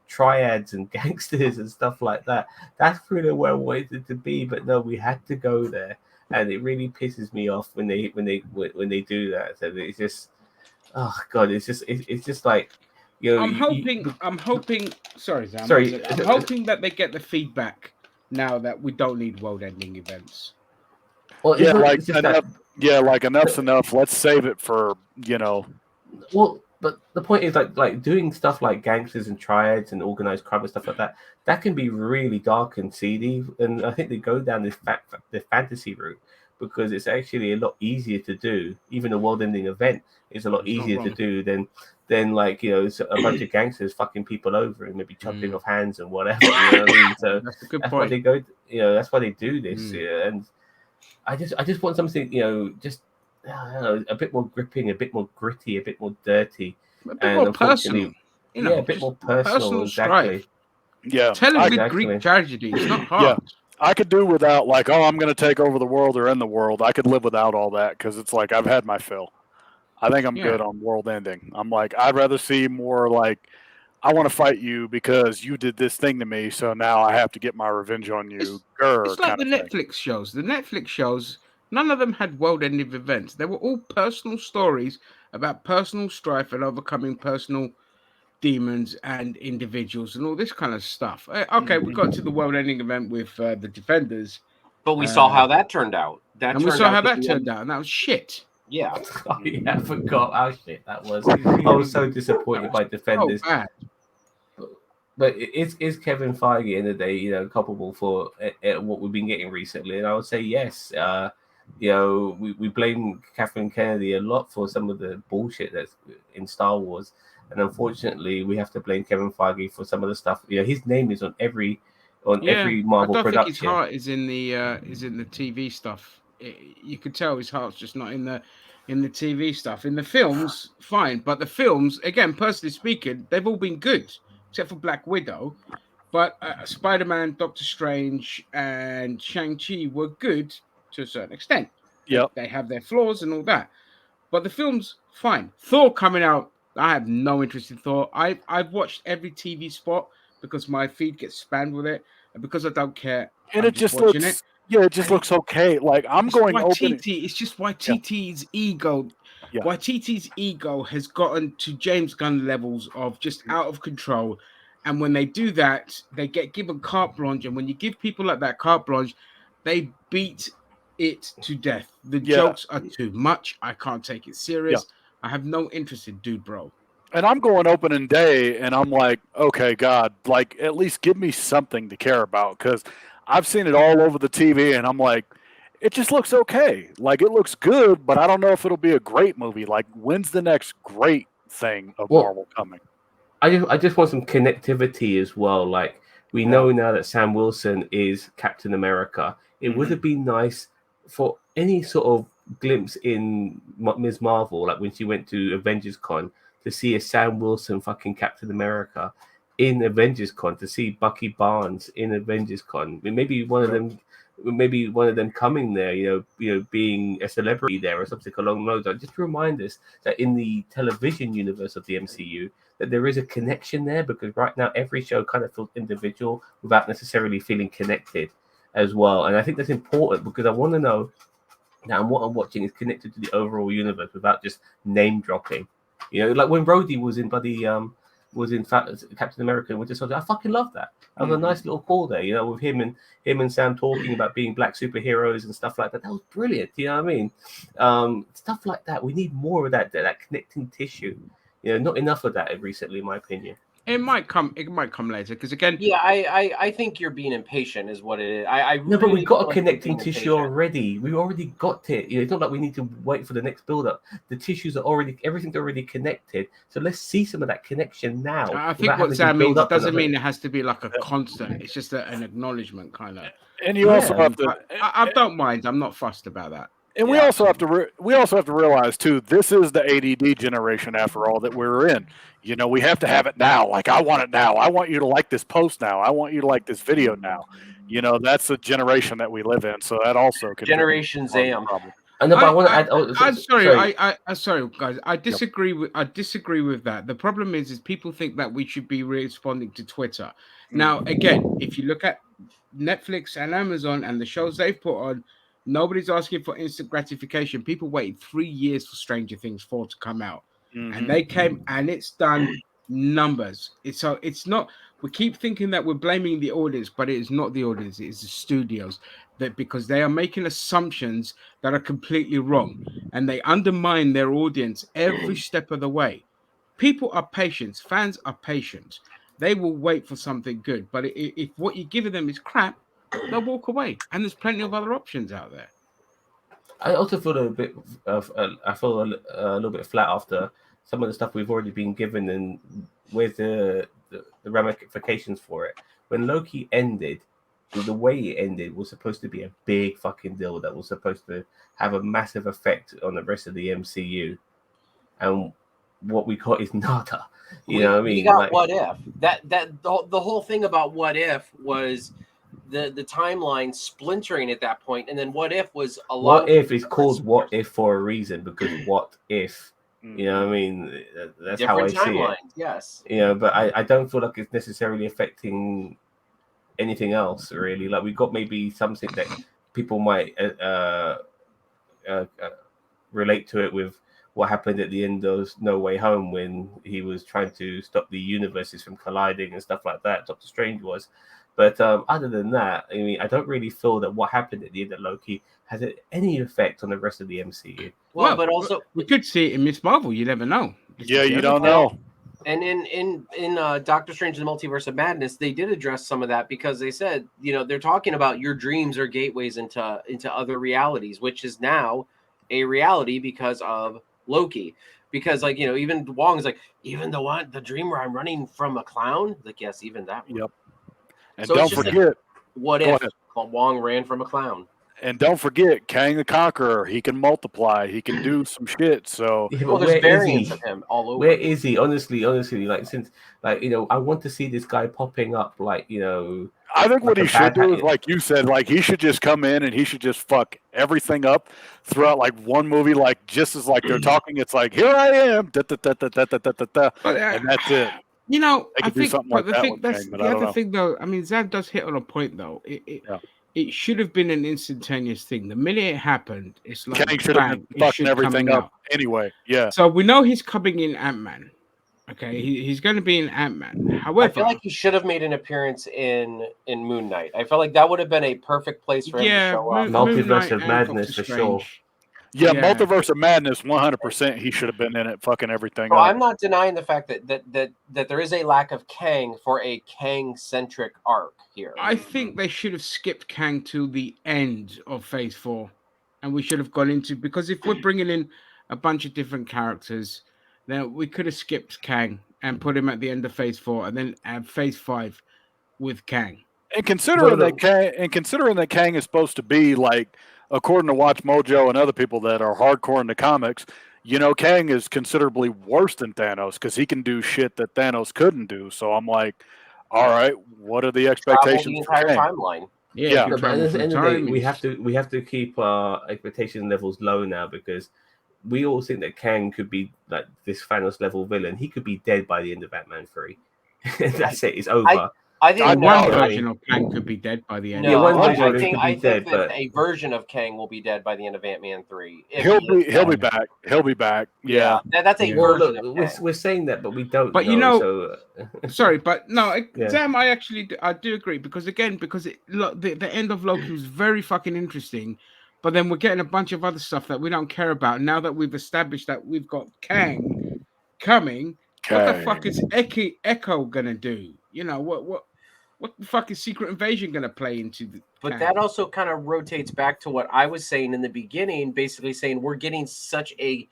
Speaker 4: triads and gangsters and stuff like that. That's really where I wanted it to be, but no, we had to go there, and it really pisses me off when they do that. So it's just, oh god, it's just like.
Speaker 1: I'm hoping. Sorry, Sam. I'm hoping that they get the feedback now that we don't need world-ending events.
Speaker 4: Well,
Speaker 3: enough's enough. Let's save it for
Speaker 4: Well, but the point is like doing stuff like gangsters and triads and organized crime and stuff like that. That can be really dark and seedy, and I think they go down this fantasy route because it's actually a lot easier to do. Even a world-ending event is a lot easier to do than like a bunch of gangsters fucking people over and maybe chopping off hands and whatever. You know what I mean? So
Speaker 1: that's a good point.
Speaker 4: Why they go. That's why they do this. And I just want something. Just a bit more gripping, a bit more gritty, a bit more dirty,
Speaker 1: a bit more personal.
Speaker 4: A bit more personal. Exactly.
Speaker 1: Yeah, tell it with Greek tragedy. It's not hard.
Speaker 3: I could do without like, oh, I'm going to take over the world or end the world. I could live without all that because it's like I've had my fill. I think I'm
Speaker 1: Yeah.
Speaker 3: good on world ending. I'm like, I'd rather see more like, I want to fight you because you did this thing to me, so now I have to get my revenge on you.
Speaker 1: It's
Speaker 3: Grr,
Speaker 1: it's like
Speaker 3: kind
Speaker 1: the
Speaker 3: of thing.
Speaker 1: Netflix shows. The Netflix shows, none of them had world-ending events. They were all personal stories about personal strife and overcoming personal demons and individuals and all this kind of stuff. Okay, we got to the world-ending event with the Defenders,
Speaker 2: But we saw
Speaker 1: uh,
Speaker 2: how that turned out. That
Speaker 1: and we
Speaker 2: turned
Speaker 1: saw how
Speaker 2: out to
Speaker 1: that
Speaker 2: be
Speaker 1: turned out, and that was shit.
Speaker 2: yeah.
Speaker 4: Oh, yeah, I forgot how shit that was.
Speaker 1: It
Speaker 4: I
Speaker 1: really
Speaker 4: was so
Speaker 1: was
Speaker 4: disappointed by
Speaker 1: so
Speaker 4: Defenders.
Speaker 1: bad.
Speaker 4: But is Kevin Feige in the day, culpable for what we've been getting recently? And I would say yes. We blame Kathleen Kennedy a lot for some of the bullshit that's in Star Wars, and unfortunately, we have to blame Kevin Feige for some of the stuff. His name is on every
Speaker 1: Yeah, I
Speaker 4: Marvel
Speaker 1: don't think his
Speaker 4: production.
Speaker 1: heart is in the TV stuff. You could tell his heart's just not in the TV stuff. In the films, fine, but the films, again, personally speaking, they've all been good except for Black Widow. But Spider-Man, Doctor Strange, and Shang-Chi were good to a certain extent.
Speaker 3: Yep.
Speaker 1: They have their flaws and all that, but the films, fine. Thor coming out, I have no interest in Thor. I've watched every TV spot because my feed gets spammed with it, and because I don't care,
Speaker 3: And
Speaker 1: I'm
Speaker 3: it
Speaker 1: just
Speaker 3: just
Speaker 1: watching it.
Speaker 3: looks, yeah, it just
Speaker 1: And
Speaker 3: looks okay. Like I'm
Speaker 1: it's
Speaker 3: going
Speaker 1: why
Speaker 3: open.
Speaker 1: TT. It's just why
Speaker 3: Yeah.
Speaker 1: TT's ego.
Speaker 3: Yeah.
Speaker 1: Why TT's ego has gotten to James Gunn levels of just out of control. And when they do that, they get given carte blanche. And when you give people like that carte blanche, they beat it to death. The
Speaker 3: Yeah.
Speaker 1: jokes are too much. I can't take it
Speaker 3: Yeah.
Speaker 1: serious. I have no interest in Dude Bro.
Speaker 3: And I'm going opening day, and I'm like, okay, God, like at least give me something to care about because I've seen it all over the TV, and I'm like, it just looks okay. Like it looks good, but I don't know if it'll be a great movie. Like, when's the next great thing of
Speaker 4: Well,
Speaker 3: Marvel coming?
Speaker 4: I just want some connectivity as well. Like we know now that Sam Wilson is Captain America. It would have been nice for any sort of glimpse in Ms. Marvel, like when she went to Avengers Con, to see a Sam Wilson fucking Captain America in Avengers Con, to see Bucky Barnes in Avengers Con. Maybe one of them coming there, being a celebrity there or something along those lines. Just to remind us that in the television universe of the MCU, that there is a connection there, because right now every show kind of feels individual without necessarily feeling connected as well. And I think that's important because I want to know that what I'm watching is connected to the overall universe without just name dropping. Like when Rhodey was in Captain America and Winter Soldier, I fucking love that. That was a nice little call there, with him and Sam talking about being black superheroes and stuff like that. That was brilliant. You know what I mean? Stuff like that. We need more of that connecting tissue. Not enough of that recently, in my opinion.
Speaker 1: It might come later because again,
Speaker 2: Yeah, I think you're being impatient, is what it is.
Speaker 4: No, but
Speaker 2: really
Speaker 4: we've got
Speaker 2: feel
Speaker 4: a
Speaker 2: like you're
Speaker 4: connecting
Speaker 2: being
Speaker 4: tissue
Speaker 2: impatient.
Speaker 4: already. We already got it. It's not like we need to wait for the next build-up. The tissues are everything's already connected. So let's see some of that connection now.
Speaker 1: I think
Speaker 4: without
Speaker 1: what
Speaker 4: having to
Speaker 1: Sam
Speaker 4: build
Speaker 1: means, it
Speaker 4: up
Speaker 1: doesn't
Speaker 4: another.
Speaker 1: mean it has to be like a constant. It's just an acknowledgement kind of.
Speaker 3: And you also
Speaker 4: Yeah.
Speaker 3: have to.
Speaker 1: I don't mind. I'm not fussed about that.
Speaker 3: And we also have to realize too, this is the ADD generation after all that we're in. We have to have it now. Like I want it now. I want you to like this post now. I want you to like this video now. That's the generation that we live in. So that also
Speaker 2: Generation Zam.
Speaker 4: I know, but I want to add.
Speaker 1: I'm sorry. I'm sorry, guys. I disagree with that. The problem is people think that we should be responding to Twitter. Now, again, if you look at Netflix and Amazon and the shows they've put on, nobody's asking for instant gratification. People waited 3 years for Stranger Things 4 to come out, and they came and it's done numbers. It's not. We keep thinking that we're blaming the audience, but it is not the audience. It is the studios because they are making assumptions that are completely wrong, and they undermine their audience every step of the way. People are patient. Fans are patient. They will wait for something good. But if what you're giving them is crap, they'll walk away. And there's plenty of other options out there.
Speaker 4: I also feel a bit of. I feel a little bit flat after some of the stuff we've already been given, and where's the ramifications for it. When Loki ended, the way it ended was supposed to be a big fucking deal that was supposed to have a massive effect on the rest of the MCU, and what we got is nada. You know what I mean?
Speaker 2: We got What If. The whole thing about What If was the timeline splintering at that point, and then What If was a lot.
Speaker 4: What If is called What If for a reason, because what if, you know what I mean? That's how I
Speaker 2: different
Speaker 4: see it.
Speaker 2: timelines. Yes.
Speaker 4: You know, but I don't feel like it's necessarily affecting anything else really. Like we got maybe something that people might uh, relate to it with what happened at the end of No Way Home when he was trying to stop the universes from colliding and stuff like that. Doctor Strange was. But other than that, I mean, I don't really feel that what happened at the end of Loki has any effect on the rest of the MCU.
Speaker 2: Well, but also
Speaker 1: we could see it in Miss Marvel. You never know.
Speaker 3: Yeah, you don't know.
Speaker 2: And in Doctor Strange and the Multiverse of Madness, they did address some of that because they said, you know, they're talking about your dreams are gateways into other realities, which is now a reality because of Loki. Because, like, you know, even Wong's like, even the dream where I'm running from a clown, like, yes, even that one.
Speaker 3: Yep. And
Speaker 2: So
Speaker 3: don't
Speaker 2: it's just
Speaker 3: forget,
Speaker 2: What If Wong ran from a clown.
Speaker 3: and don't forget, Kang the Conqueror. He can multiply. He can do some shit. So
Speaker 4: Yeah,
Speaker 2: Well,
Speaker 4: but
Speaker 2: there's
Speaker 4: where is
Speaker 2: variants
Speaker 4: he?
Speaker 2: of him all over.
Speaker 4: Where is he? Honestly, like since like you know, I want to see this guy popping up. Like you know,
Speaker 3: I think what
Speaker 4: like
Speaker 3: he
Speaker 4: a
Speaker 3: should
Speaker 4: bad
Speaker 3: do is,
Speaker 4: hat.
Speaker 3: like you said, like he should just come in and he should just fuck everything up throughout like one movie. Like just as like they're talking, it's like here I am, da, da, da, da, da, da, da, da,
Speaker 1: But,
Speaker 3: and that's it.
Speaker 1: You know,
Speaker 3: They
Speaker 1: I
Speaker 3: could do
Speaker 1: think,
Speaker 3: something
Speaker 1: but
Speaker 3: like
Speaker 1: the
Speaker 3: that
Speaker 1: thing
Speaker 3: with
Speaker 1: that's
Speaker 3: Kang, but
Speaker 1: the
Speaker 3: I don't
Speaker 1: other
Speaker 3: know.
Speaker 1: thing, though. I mean, Zab does hit on a point, though. It should have been an instantaneous thing. The minute it happened, it's like
Speaker 3: Kang should have
Speaker 1: bang,
Speaker 3: been
Speaker 1: it
Speaker 3: fucking
Speaker 1: should
Speaker 3: everything
Speaker 1: coming
Speaker 3: up
Speaker 1: out.
Speaker 3: anyway. Yeah.
Speaker 1: So we know he's coming in Ant-Man. Okay, he's going to be in Ant-Man.
Speaker 2: I
Speaker 1: However,
Speaker 2: feel like he should have made an appearance in Moon Knight. I felt like that would have been a perfect place for him to show up.
Speaker 4: Multiverse
Speaker 1: Knight
Speaker 4: of
Speaker 1: and
Speaker 4: Madness
Speaker 1: Doctor
Speaker 4: for sure.
Speaker 1: Strange.
Speaker 3: Yeah,
Speaker 1: Yeah.
Speaker 3: Multiverse of Madness, 100%. He should have been in it, fucking everything
Speaker 2: So
Speaker 3: up.
Speaker 2: I'm not denying the fact that there is a lack of Kang for a Kang-centric arc here.
Speaker 1: I think they should have skipped Kang to the end of Phase 4, and we should have gone into, because if we're bringing in a bunch of different characters, then we could have skipped Kang and put him at the end of Phase 4, and then add Phase 5 with Kang.
Speaker 3: And considering that Kang is supposed to be like, according to Watch Mojo and other people that are hardcore in the comics, you know, Kang is considerably worse than Thanos because he can do shit that Thanos couldn't do. So I'm like, all right, what are the expectations for
Speaker 2: entire
Speaker 3: Kang?
Speaker 2: timeline.
Speaker 1: Yeah,
Speaker 4: No, but at the end of the day, we have to keep our expectation levels low now because we all think that Kang could be like this Thanos level villain. He could be dead by the end of Batman 3. That's it. It's over.
Speaker 2: I think
Speaker 1: one version of Kang could be dead by the end.
Speaker 2: No,
Speaker 4: one version
Speaker 2: I
Speaker 4: of him
Speaker 2: think
Speaker 4: could be dead,
Speaker 2: that
Speaker 4: but
Speaker 2: a version of Kang will be dead by the end of Ant-Man 3.
Speaker 3: He'll be back. He'll be back. Yeah.
Speaker 2: That's a version of Kang.
Speaker 4: We're saying that, but we don't.
Speaker 1: But
Speaker 4: know,
Speaker 1: you know,
Speaker 4: so...
Speaker 1: sorry, but no,
Speaker 4: Yeah.
Speaker 1: Sam, I do agree because the end of Loki was very fucking interesting, but then we're getting a bunch of other stuff that we don't care about now that we've established that we've got Kang coming. What the fuck is Echo gonna do? You know what the fuck is Secret Invasion gonna play into?
Speaker 2: But that also kind of rotates back to what I was saying in the beginning, basically saying we're getting such a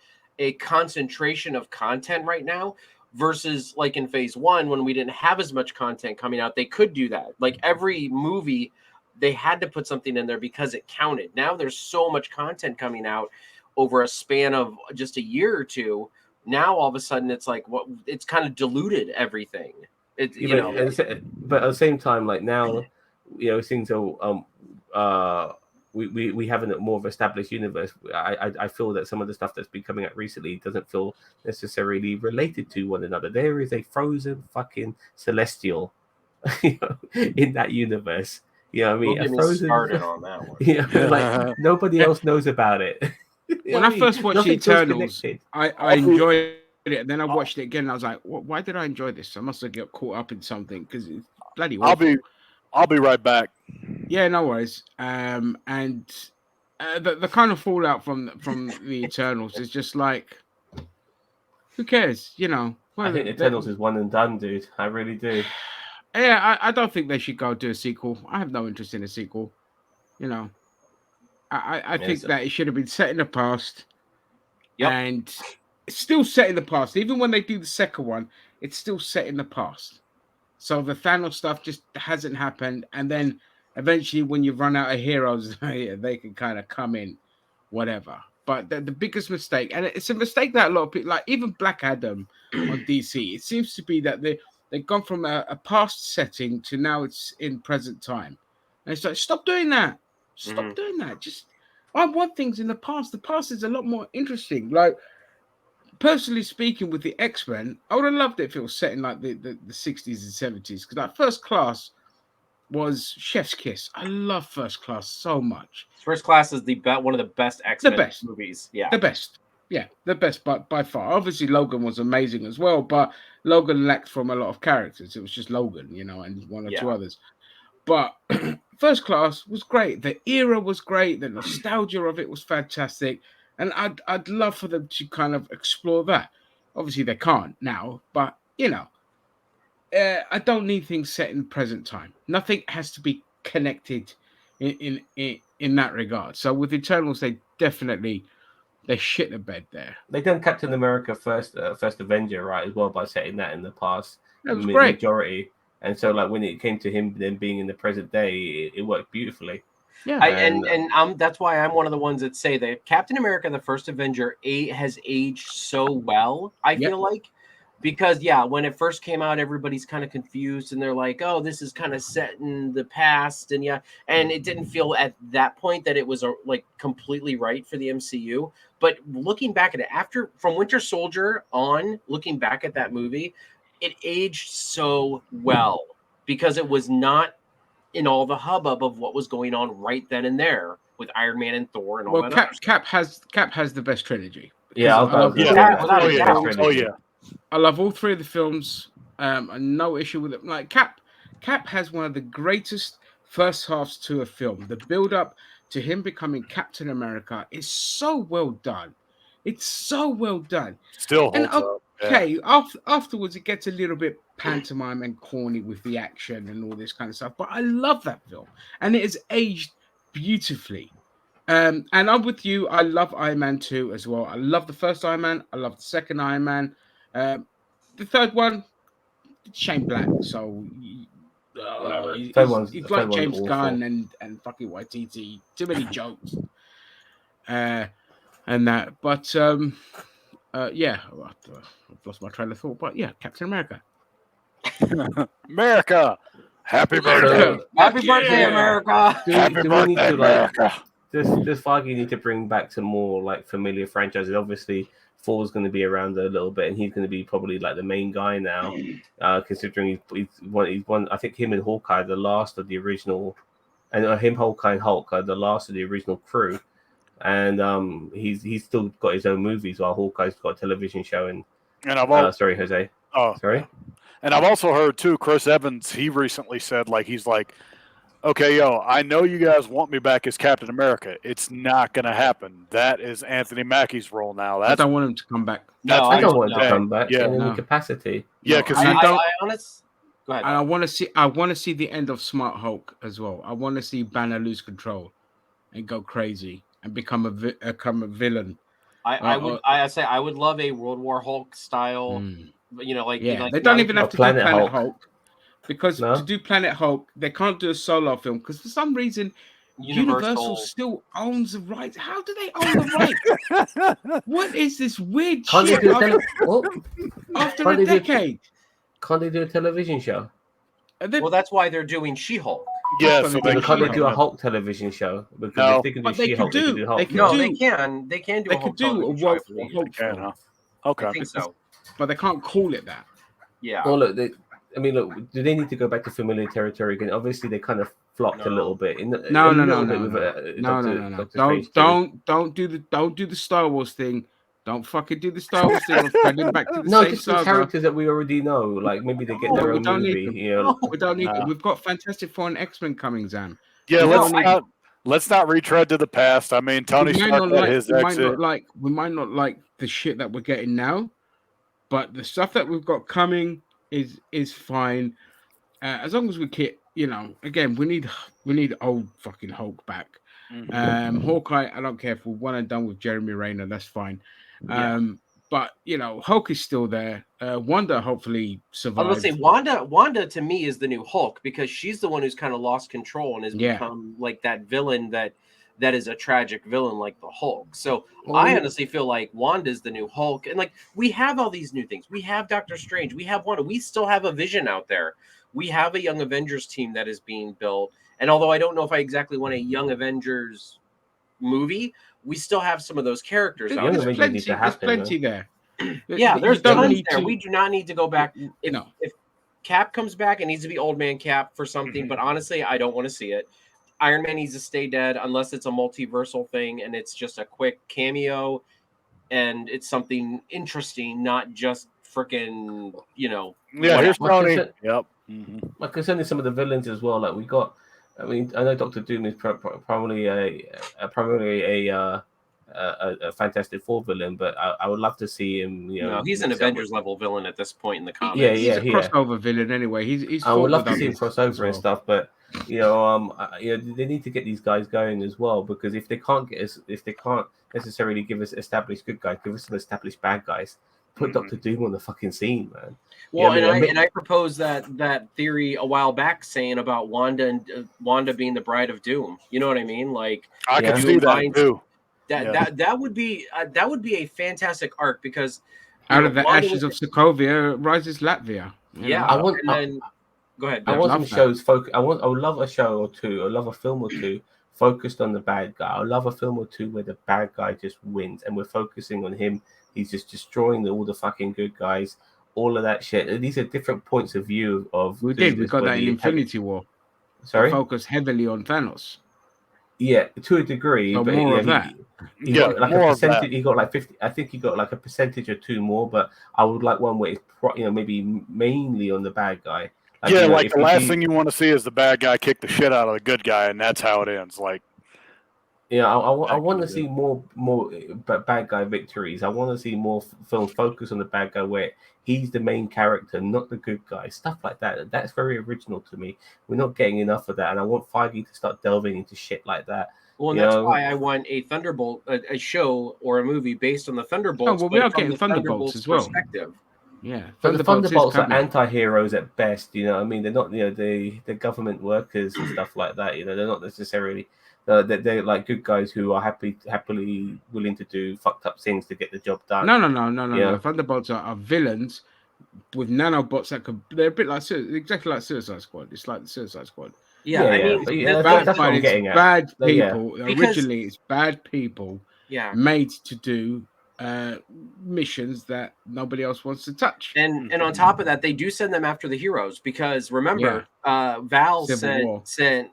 Speaker 2: concentration of content right now versus like in Phase 1 when we didn't have as much content coming out. They could do that. Like every movie, they had to put something in there because it counted. Now there's so much content coming out over a span of just a year or two. Now all of a sudden it's like it's kind of diluted everything. But
Speaker 4: at the same time, like now, you know, things are we have a more of an established universe. I feel that some of the stuff that's been coming out recently doesn't feel necessarily related to one another. There is a frozen fucking celestial, you know, in that universe. You know what I mean?
Speaker 2: Don't get me started on that one.
Speaker 4: Yeah, like nobody else knows about it.
Speaker 1: When I first watched the Eternals, I enjoyed it, and then I watched it again. And I was like, "Why did I enjoy this? I must have got caught up in something because it's bloody awful."
Speaker 3: I'll be right back.
Speaker 1: Yeah, no worries. And the kind of fallout from the Eternals is just like, who cares? You know.
Speaker 4: I think Eternals is one and done, dude. I really do.
Speaker 1: Yeah, I don't think they should go do a sequel. I have no interest in a sequel. You know. I think that it should have been set in the past.
Speaker 2: Yep.
Speaker 1: And it's still set in the past. Even when they do the second one, it's still set in the past. So the Thanos stuff just hasn't happened. And then eventually when you run out of heroes, they can kind of come in, whatever. But the biggest mistake, and it's a mistake that a lot of people, like even Black Adam on DC, it seems to be that they've gone from a past setting to now it's in present time. And it's like, stop doing that. Stop
Speaker 2: Mhm.
Speaker 1: doing that. Just I want things in the past. The past is a lot more interesting. Like personally speaking, with the X-Men, I would have loved it if it was set in like the 60s and 70s. Because like First Class was chef's kiss. I love First Class so much.
Speaker 2: First Class is one of the best
Speaker 1: The
Speaker 2: X-Men
Speaker 1: best.
Speaker 2: movies. Yeah.
Speaker 1: The best. Yeah, the best by far. Obviously, Logan was amazing as well, but Logan lacked from a lot of characters. It was just Logan, and one or two
Speaker 2: Yeah.
Speaker 1: others. But First Class was great. The era was great. The nostalgia of it was fantastic, and I'd love for them to kind of explore that. Obviously, they can't now, but I don't need things set in present time. Nothing has to be connected in that regard. So with Eternals, they shit the bed there.
Speaker 4: They done Captain America first Avenger right as well by setting that in the past
Speaker 1: That was great.
Speaker 4: majority, and so like when it came to him then being in the present day, it worked beautifully.
Speaker 1: Yeah,
Speaker 2: That's why I'm one of the ones that say that Captain America: The First Avenger has aged so well. I feel like. Because when it first came out, everybody's kind of confused and they're like, "Oh, this is kind of set in the past," and it didn't feel at that point that it was like completely right for the MCU. But looking back at it, from Winter Soldier on, looking back at that movie, it aged so well because it was not in all the hubbub of what was going on right then and there with Iron Man and Thor and all that.
Speaker 1: Cap has the best trilogy.
Speaker 4: Yeah,
Speaker 1: I love all three of the films. No issue with it. Like Cap has one of the greatest first halves to a film. The build up to him becoming Captain America is so well done. It's so well done.
Speaker 3: Still holds up.
Speaker 1: Okay, afterwards it gets a little bit pantomime and corny with the action and all this kind of stuff. But I love that film, and it has aged beautifully. And I'm with you. I love Iron Man 2 as well. I love the first Iron Man. I love the second Iron Man. The third one, Shane Black. So he's like James Gunn and fucking Waititi. Too many jokes. And that. But yeah, I've lost my train of thought. But yeah, Captain America.
Speaker 3: America. Happy birthday.
Speaker 2: Happy birthday, America.
Speaker 3: Happy birthday, America.
Speaker 4: Does Feige need to bring back some more like familiar franchises? Obviously, Thor's going to be around a little bit, and he's going to be probably like the main guy now, considering he's one. I think him and Hawkeye, the last of the original, and Hawkeye and Hulk are the last of the original crew, and he's still got his own movies while Hawkeye's got a television show. And I've sorry, Jose.
Speaker 3: Oh,
Speaker 4: sorry.
Speaker 3: And I've also heard too, Chris Evans. He recently said he's like. Okay, I know you guys want me back as Captain America. It's not going to happen. That is Anthony Mackie's role now.
Speaker 1: I don't want him to come back.
Speaker 4: I don't want him to come back in any capacity.
Speaker 3: Yeah, because
Speaker 2: Go ahead.
Speaker 1: I want to see the end of Smart Hulk as well. I want to see Banner lose control and go crazy and become a villain.
Speaker 2: I would love a World War Hulk style. They
Speaker 1: don't even have to do Planet Hulk. Because to do Planet Hulk, they can't do a solo film because for some reason Universal still owns the rights. How do they own the rights? What is this weird shit after a decade?
Speaker 4: Can't they do a television show?
Speaker 2: Well, that's why they're doing She-Hulk.
Speaker 3: Yeah,
Speaker 4: so they can't do a Hulk television show because if they can do She-Hulk, they can do Hulk.
Speaker 2: They can. They can do.
Speaker 1: They could do a Hulk film.
Speaker 3: Okay,
Speaker 2: I think so.
Speaker 1: But they can't call it that.
Speaker 2: Yeah.
Speaker 4: Well, look, do they need to go back to familiar territory again? Obviously, they kind of flopped a little bit.
Speaker 1: No. Don't do the Star Wars thing. Don't fucking do the Star Wars thing. Back to the
Speaker 4: just the characters that we already know. Like maybe they get their own movie.
Speaker 1: We don't need it. We've got Fantastic Four and X-Men coming, Zam.
Speaker 3: Yeah, let's not retread to the past. I mean, Tony Stark had his exit.
Speaker 1: We might not like the shit that we're getting now, but the stuff that we've got coming is fine, as long as we keep, again, we need old fucking Hulk back. Hawkeye, I don't care if we're one and done with Jeremy Renner, that's fine. But Hulk is still there. Wanda hopefully survives.
Speaker 2: I was gonna say Wanda to me is the new Hulk because she's the one who's kind of lost control and has become like that villain that that is a tragic villain like the Hulk. So
Speaker 1: Well,
Speaker 2: I honestly feel like Wanda's the new Hulk, and like we have all these new things. We have Doctor Strange, we have Wanda, we still have a Vision out there. We have a Young Avengers team that is being built, and although I don't know if I exactly want a Young Avengers movie, we still have some of those characters out
Speaker 4: Young
Speaker 1: there's
Speaker 2: there.
Speaker 4: Avengers need to
Speaker 1: there's
Speaker 4: happen,
Speaker 1: plenty there.
Speaker 2: Yeah,
Speaker 1: You
Speaker 2: there's
Speaker 1: don't
Speaker 2: tons
Speaker 1: need
Speaker 2: there.
Speaker 1: to.
Speaker 2: We do not need to go back. If
Speaker 1: No.
Speaker 2: if Cap comes back, it needs to be Old Man Cap for something. But honestly, I don't want to see it. Iron Man needs to stay dead unless it's a multiversal thing and it's just a quick cameo and it's something interesting, not just freaking,
Speaker 3: Yeah,
Speaker 2: whatever.
Speaker 3: here's
Speaker 4: My
Speaker 3: Tony.
Speaker 4: concern,
Speaker 3: Yep.
Speaker 4: my concern is some of the villains as well. Like we got, I mean, I know Doctor Doom is probably a Fantastic Four villain, but I would love to see him.
Speaker 2: No, he's an
Speaker 4: mix up with-
Speaker 2: Avengers level villain at this point in the comics.
Speaker 4: Yeah,
Speaker 1: He's a
Speaker 4: yeah.
Speaker 1: crossover villain anyway. He's
Speaker 4: I would
Speaker 1: fought
Speaker 4: love
Speaker 1: with
Speaker 4: to see him
Speaker 1: others
Speaker 4: cross
Speaker 1: as
Speaker 4: over and
Speaker 1: well.
Speaker 4: stuff, but they need to get these guys going as well, because if they can't necessarily give us established good guys, give us some established bad guys. Put Doctor Doom on the fucking scene, man.
Speaker 2: Well,
Speaker 4: Yeah, I mean,
Speaker 2: and I proposed that theory a while back, saying about Wanda being the Bride of Doom. You know what I mean? Like
Speaker 3: I
Speaker 4: Yeah.
Speaker 3: could
Speaker 2: Doom
Speaker 3: see that
Speaker 2: binds-
Speaker 3: too.
Speaker 2: that would be a fantastic arc because
Speaker 1: Out of the
Speaker 2: Wanda
Speaker 1: ashes
Speaker 2: was-
Speaker 1: of Sokovia rises Latvia. you
Speaker 2: yeah.
Speaker 1: know?
Speaker 2: And then go ahead.
Speaker 4: I
Speaker 2: Bill.
Speaker 4: want
Speaker 1: love
Speaker 4: some
Speaker 1: that.
Speaker 4: shows. I would love a show or two. I love a film or two focused on the bad guy. I love a film or two where the bad guy just wins and we're focusing on him. He's just destroying all the fucking good guys. All of that shit. And these are different points of view of.
Speaker 1: We did. We got that in Infinity War.
Speaker 4: Sorry.
Speaker 1: Focus heavily on Thanos.
Speaker 4: Yeah, to a degree,
Speaker 1: So
Speaker 4: but
Speaker 1: more
Speaker 4: yeah,
Speaker 1: of that.
Speaker 4: he
Speaker 3: Yeah,
Speaker 4: got like
Speaker 3: more
Speaker 4: a
Speaker 3: of that.
Speaker 4: percentage. He got like 50. I think he got like a percentage or two more. But I would like one where it's maybe mainly on the bad guy.
Speaker 3: Yeah,
Speaker 4: if
Speaker 3: like the
Speaker 4: we
Speaker 3: last
Speaker 4: see-
Speaker 3: thing you want to see is the bad guy kick the shit out of the good guy, and that's how it ends. Like,
Speaker 4: Yeah, I
Speaker 3: Back
Speaker 4: want
Speaker 3: in
Speaker 4: to
Speaker 3: the
Speaker 4: see more bad guy victories. I want to see more films focus on the bad guy where he's the main character, not the good guy. Stuff like that. That's very original to me. We're not getting enough of that, and I want Feige to start delving into shit like that.
Speaker 2: Well, and that's why I want a Thunderbolt, a show or a movie based on the Thunderbolts.
Speaker 1: Oh, well, we
Speaker 2: but
Speaker 1: are
Speaker 2: from
Speaker 1: getting
Speaker 2: the
Speaker 1: Thunderbolts as well.
Speaker 2: perspective.
Speaker 1: Yeah.
Speaker 4: But the
Speaker 1: is
Speaker 4: Thunderbolts are
Speaker 1: coming.
Speaker 4: anti-heroes at best. You know what I mean? They're not, the government workers and stuff like that. They're not necessarily. They're like good guys who are happily willing to do fucked up things to get the job done.
Speaker 1: No. Thunderbolts are villains with nanobots that could. They're a bit like exactly like Suicide Squad. It's like the Suicide Squad.
Speaker 2: Yeah, I mean,
Speaker 4: but
Speaker 2: the-
Speaker 1: Bad,
Speaker 4: that's what
Speaker 1: but
Speaker 4: I'm
Speaker 1: it's
Speaker 4: getting at.
Speaker 1: bad
Speaker 4: Yeah.
Speaker 1: people.
Speaker 2: Because-
Speaker 1: Originally, it's bad people
Speaker 2: yeah.
Speaker 1: made to do missions that nobody else wants to touch.
Speaker 2: And on top of that, they do send them after the heroes because remember, Val
Speaker 1: Civil War.
Speaker 2: sent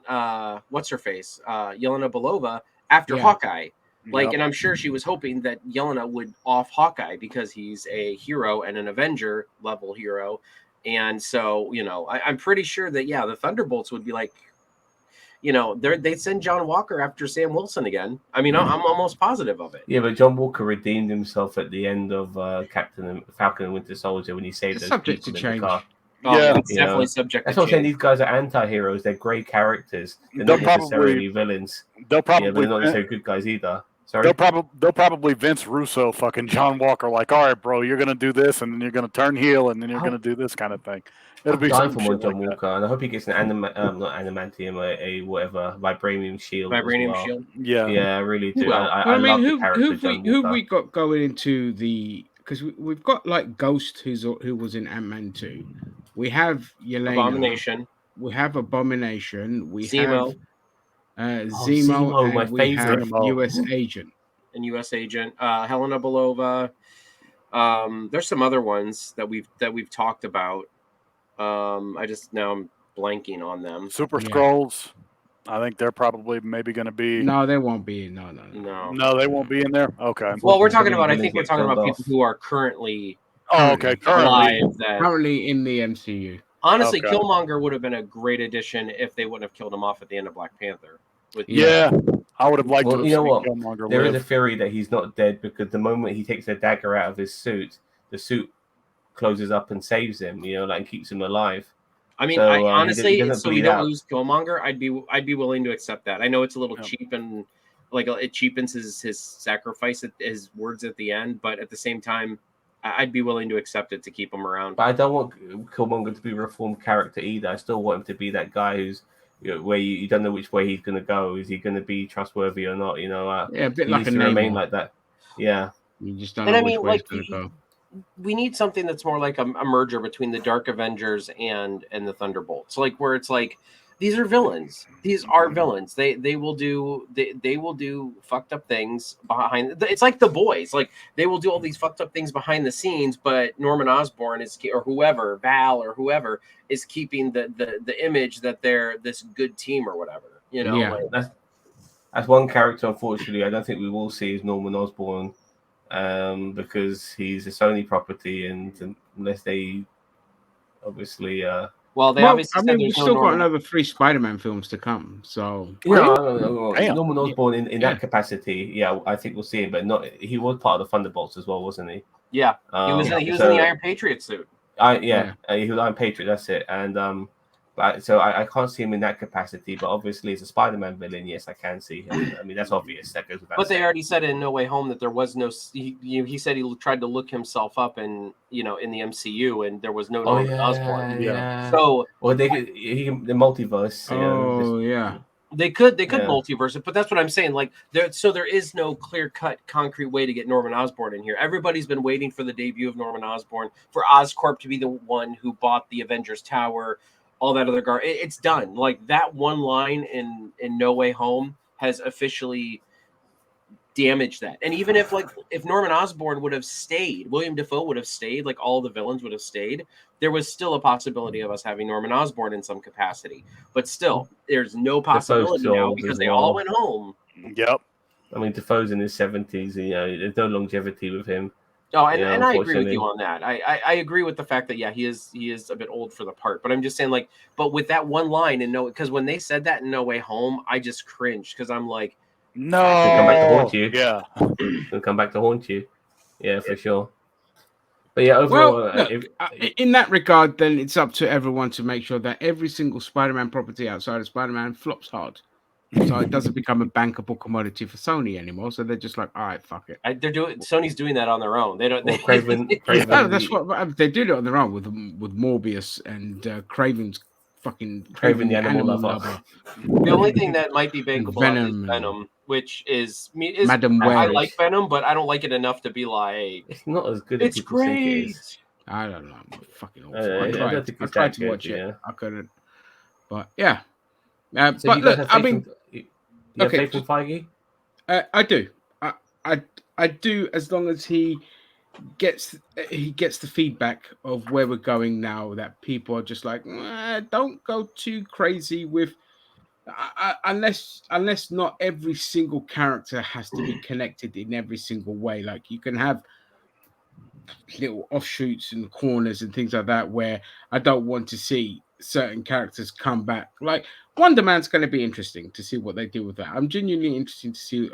Speaker 2: what's her face, Yelena Belova after
Speaker 1: Yeah.
Speaker 2: Hawkeye. Like,
Speaker 3: Yep.
Speaker 2: and I'm sure she was hoping that Yelena would off Hawkeye because he's a hero and an Avenger level hero. And so, I'm pretty sure that the Thunderbolts would be like, they'd send John Walker after Sam Wilson again. I mean, I'm almost positive of it.
Speaker 4: Yeah, but John Walker redeemed himself at the end of Falcon and Winter Soldier when he saved
Speaker 1: It's
Speaker 4: those
Speaker 1: subject to
Speaker 4: people in
Speaker 1: change.
Speaker 4: the car.
Speaker 2: Oh,
Speaker 3: Yeah.
Speaker 2: it's definitely subject
Speaker 4: That's
Speaker 2: to
Speaker 4: what I'm saying.
Speaker 2: change.
Speaker 4: These guys are anti-heroes. They're great characters. They're
Speaker 3: They'll
Speaker 4: not necessarily villains.
Speaker 3: They'll
Speaker 4: But
Speaker 3: probably
Speaker 4: they're not necessarily good guys either. Sorry.
Speaker 3: they'll probably Vince Russo fucking John Walker like, all right, bro, you're gonna do this, and then you're gonna turn heel, and then you're gonna do this kind of thing. It'll
Speaker 4: I'm
Speaker 3: be
Speaker 4: dying
Speaker 3: some
Speaker 4: for more
Speaker 3: shit
Speaker 4: John
Speaker 3: like
Speaker 4: Walker, and I hope he gets an not adamantium, a whatever vibranium shield.
Speaker 2: Vibranium
Speaker 4: as well.
Speaker 2: shield.
Speaker 3: that. Yeah.
Speaker 4: Yeah, I really do.
Speaker 2: Well,
Speaker 4: I love the character
Speaker 1: who've
Speaker 4: John
Speaker 1: we
Speaker 4: Walker.
Speaker 1: got going into the? Because we've got like Ghost, who was in Ant-Man 2. We have Yelena.
Speaker 2: Abomination.
Speaker 1: We have Abomination. We
Speaker 2: Zemo.
Speaker 1: have
Speaker 4: Oh,
Speaker 1: Zemo,
Speaker 4: Zemo,
Speaker 1: and
Speaker 4: my
Speaker 1: we have
Speaker 3: favorite.
Speaker 1: U.S. Agent.
Speaker 2: And U.S. Agent, Helena Belova. There's some other ones that we've talked about. I'm blanking on them.
Speaker 3: Super
Speaker 1: Yeah.
Speaker 3: Skrulls. I think they're probably maybe going to be.
Speaker 1: No, they won't be. No.
Speaker 3: No, they won't be in there. Okay.
Speaker 2: Well, we're talking
Speaker 4: Some
Speaker 2: about. I
Speaker 4: villains
Speaker 2: think we're
Speaker 4: get
Speaker 2: talking
Speaker 4: killed
Speaker 2: about
Speaker 4: off.
Speaker 2: people who are currently
Speaker 3: Oh, okay. Currently.
Speaker 2: alive. That
Speaker 1: Currently in the MCU.
Speaker 2: honestly,
Speaker 3: Okay.
Speaker 2: Killmonger would have been a great addition if they wouldn't have killed him off at the end of Black Panther. With
Speaker 3: Yeah, I would have liked
Speaker 4: Well,
Speaker 3: to have
Speaker 4: you know
Speaker 3: seen
Speaker 4: what?
Speaker 3: Killmonger
Speaker 4: There is
Speaker 3: live.
Speaker 4: a theory that he's not dead because the moment he takes the dagger out of his suit, the suit closes up and saves him. And keeps him alive.
Speaker 2: I mean,
Speaker 4: So,
Speaker 2: I
Speaker 4: he
Speaker 2: honestly,
Speaker 4: doesn't
Speaker 2: so we
Speaker 4: bleed
Speaker 2: don't
Speaker 4: out.
Speaker 2: lose Killmonger. I'd be willing to accept that. I know it's a little
Speaker 3: Yep.
Speaker 2: cheap and like it cheapens his sacrifice, his words at the end, but at the same time, I'd be willing to accept it to keep him around.
Speaker 4: But I don't want Killmonger to be a reformed character either. I still want him to be that guy where you don't know which way he's going to go. Is he going to be trustworthy or not?
Speaker 1: Yeah, a bit
Speaker 4: he
Speaker 1: like
Speaker 4: needs
Speaker 1: a
Speaker 4: to remain
Speaker 1: Namor.
Speaker 4: like that. Yeah.
Speaker 1: You just don't
Speaker 2: And
Speaker 1: know
Speaker 2: I
Speaker 1: which
Speaker 2: mean,
Speaker 1: way it's
Speaker 2: like,
Speaker 1: going to go.
Speaker 2: we need something that's more like a merger between the Dark Avengers and the Thunderbolts. Like, where it's like, these are villains. These are villains. They will do they will do fucked up things behind. It's like the boys. Like, they will do all these fucked up things behind the scenes, but Norman Osborn is, or whoever, Val or whoever, is keeping the image that they're this good team or whatever.
Speaker 1: Yeah.
Speaker 2: Like,
Speaker 4: That's one character. Unfortunately, I don't think we will see is Norman Osborn, because he's a Sony property, and unless they obviously,
Speaker 2: well, they
Speaker 1: Well,
Speaker 2: obviously
Speaker 1: I
Speaker 2: said
Speaker 1: mean, we've
Speaker 2: there's no
Speaker 1: still got
Speaker 2: Norman.
Speaker 1: another 3 Spider-Man films to come. So
Speaker 3: Damn.
Speaker 4: Norman Osborn in
Speaker 1: Yeah.
Speaker 4: that capacity, yeah, I think we'll see him, but not. He was part of the Thunderbolts as well, wasn't he?
Speaker 2: Yeah, he was in the Iron Patriot suit.
Speaker 4: He was Iron Patriot. That's it. And so I can't see him in that capacity. But obviously, as a Spider-Man villain, yes, I can see him. I mean, that's obvious. That goes without
Speaker 2: But they
Speaker 4: saying.
Speaker 2: already said in No Way Home that there was no. He said he tried to look himself up in the MCU, and there was no Norman Osborn.
Speaker 4: Yeah.
Speaker 2: So,
Speaker 4: Well, the multiverse.
Speaker 1: Oh, yeah.
Speaker 2: they could multiverse it, but that's what I'm saying. Like, there is no clear cut concrete way to get Norman Osborn in here. Everybody's been waiting for the debut of Norman Osborn, for Oscorp to be the one who bought the Avengers Tower, all that other it's done. Like, that one line in No Way Home has officially damaged that. And even if Norman Osborn would have stayed, William Dafoe would have stayed, like all the villains would have stayed, there was still a possibility of us having Norman Osborn in some capacity. But still, there's no possibility now because they all went home.
Speaker 3: Yep.
Speaker 4: I mean, Defoe's in his 70s. There's no longevity with him.
Speaker 2: Oh, and I agree with you on that. I agree with the fact that he is a bit old for the part. But I'm just saying, like, but with that one line because when they said that in No Way Home, I just cringed because I'm like,
Speaker 3: no,
Speaker 4: He'll come back to haunt you.
Speaker 3: Yeah,
Speaker 4: he'll come back to haunt you. Yeah, for sure. But yeah, overall,
Speaker 1: well, look, in that regard, then it's up to everyone to make sure that every single Spider-Man property outside of Spider-Man flops hard. So it doesn't become a bankable commodity for Sony anymore. So they're just like, all right, fuck it.
Speaker 2: Sony's doing that on their own. They don't.
Speaker 4: Well, Craven,
Speaker 1: that's what they did it on their own with Morbius and Craven's fucking
Speaker 4: Craven the Animal Lover.
Speaker 2: The only thing that might be bankable is
Speaker 1: Venom,
Speaker 2: which is
Speaker 1: Madam
Speaker 2: I like Venom, but I don't like it enough to be like,
Speaker 4: it's not as good.
Speaker 2: It's great.
Speaker 4: Think it is.
Speaker 1: I don't know. I'm fucking awful.
Speaker 4: I
Speaker 1: tried to watch it. I couldn't. But yeah. But look, I mean,
Speaker 4: you have faith in Feige?
Speaker 1: I do. I do, as long as he gets the feedback of where we're going now. That people are just like, don't go too crazy with. Unless not every single character has to be connected in every single way. Like, you can have little offshoots and corners and things like that where I don't want to see certain characters come back. Like, Wonder Man's going to be interesting to see what they do with that. I'm genuinely interested to see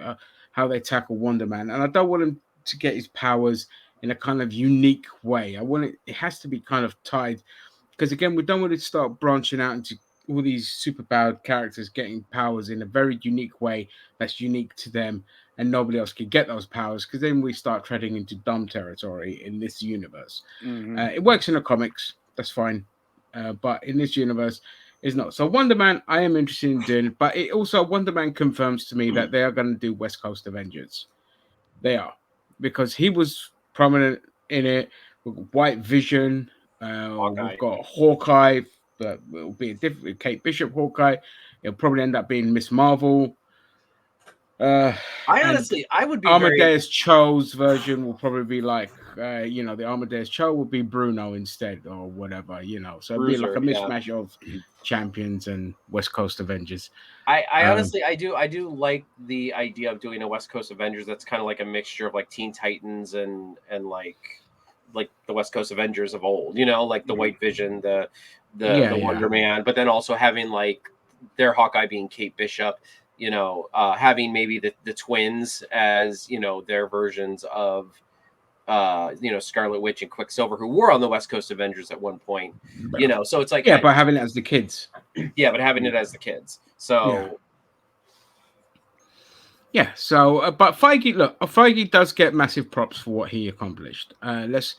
Speaker 1: how they tackle Wonder Man, and I don't want him to get his powers in a kind of unique way. I want it has to be kind of tied, because again, we don't want to start branching out into all these super powered characters getting powers in a very unique way that's unique to them, and nobody else can get those powers, because then we start treading into dumb territory in this universe. It works in the comics, that's fine, but in this universe, it's not. So Wonder Man, I am interested in doing, but it also, Wonder Man confirms to me that they are going to do West Coast Avengers. They are, because he was prominent in it. We've got White Vision, we've got Hawkeye, but it'll be a different Kate Bishop Hawkeye. It'll probably end up being Miss Marvel.
Speaker 2: I would be
Speaker 1: Amadeus Cho's version will probably be like, the Amadeus Cho will be Bruno instead, or whatever, So it'll be like a mishmash of champions and West Coast Avengers.
Speaker 2: I honestly, I do like the idea of doing a West Coast Avengers that's kind of like a mixture of like Teen Titans and like the West Coast Avengers of old, like the White Vision, the Wonder Man, but then also having like their Hawkeye being Kate Bishop, having maybe the twins as, their versions of, Scarlet Witch and Quicksilver, who were on the West Coast Avengers at one point, so it's like,
Speaker 1: but having it as the kids.
Speaker 2: Yeah, but having it as the kids. So,
Speaker 1: so, but Feige does get massive props for what he accomplished. Let's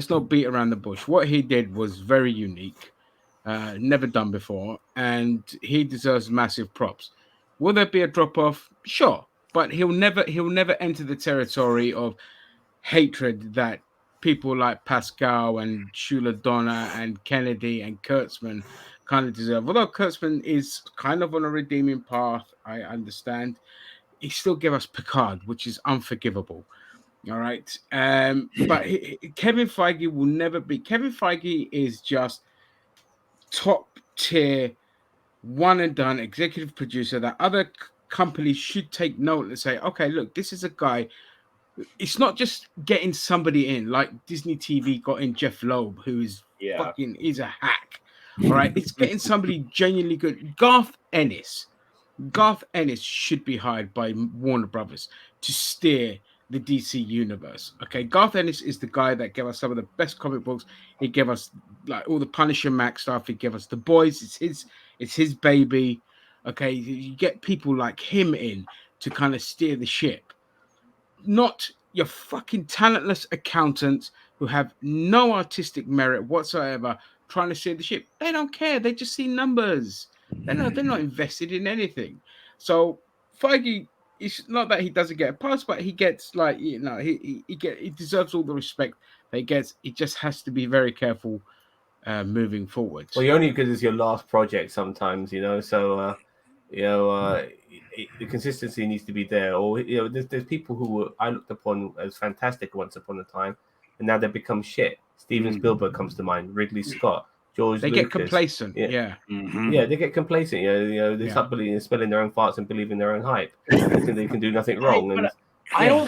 Speaker 1: not beat around the bush. What he did was very unique. never done before, and he deserves massive props. Will there be a drop off? Sure, but he'll never enter the territory of hatred that people like Pascal and Shula Donna and Kennedy and Kurtzman kind of deserve. Although Kurtzman is kind of on a redeeming path, I understand. He still gave us Picard, which is unforgivable. All right. But Kevin Feige will never be. Kevin Feige is just top tier, one and done executive producer that other companies should take note and say, okay, look, this is a guy. It's not just getting somebody in like Disney TV got in Jeff Loeb, who is fucking is a hack. All right. It's getting somebody genuinely good. Garth Ennis should be hired by Warner Brothers to steer the DC universe. Okay, Garth Ennis is the guy that gave us some of the best comic books. He gave us like all the Punisher Max stuff. He gave us The Boys. It's his baby. Okay, you get people like him in to kind of steer the ship, not your fucking talentless accountants who have no artistic merit whatsoever trying to steer the ship. They don't care. They just see numbers. They're not invested in anything. So Feige, it's not that he doesn't get a pass, but he gets like he deserves all the respect that he gets. He just has to be very careful moving forward.
Speaker 4: Well, you're only because it's your last project sometimes, you know. So the consistency needs to be there. Or there's people who I looked upon as fantastic once upon a time, and now they've become shit. Steven Spielberg comes to mind. Ridley Scott. George
Speaker 1: They
Speaker 4: Lucas.
Speaker 1: get complacent. Yeah.
Speaker 4: Yeah, they get complacent. They start spelling their own farts and believing their own hype. They think they can do nothing wrong. And
Speaker 2: I don't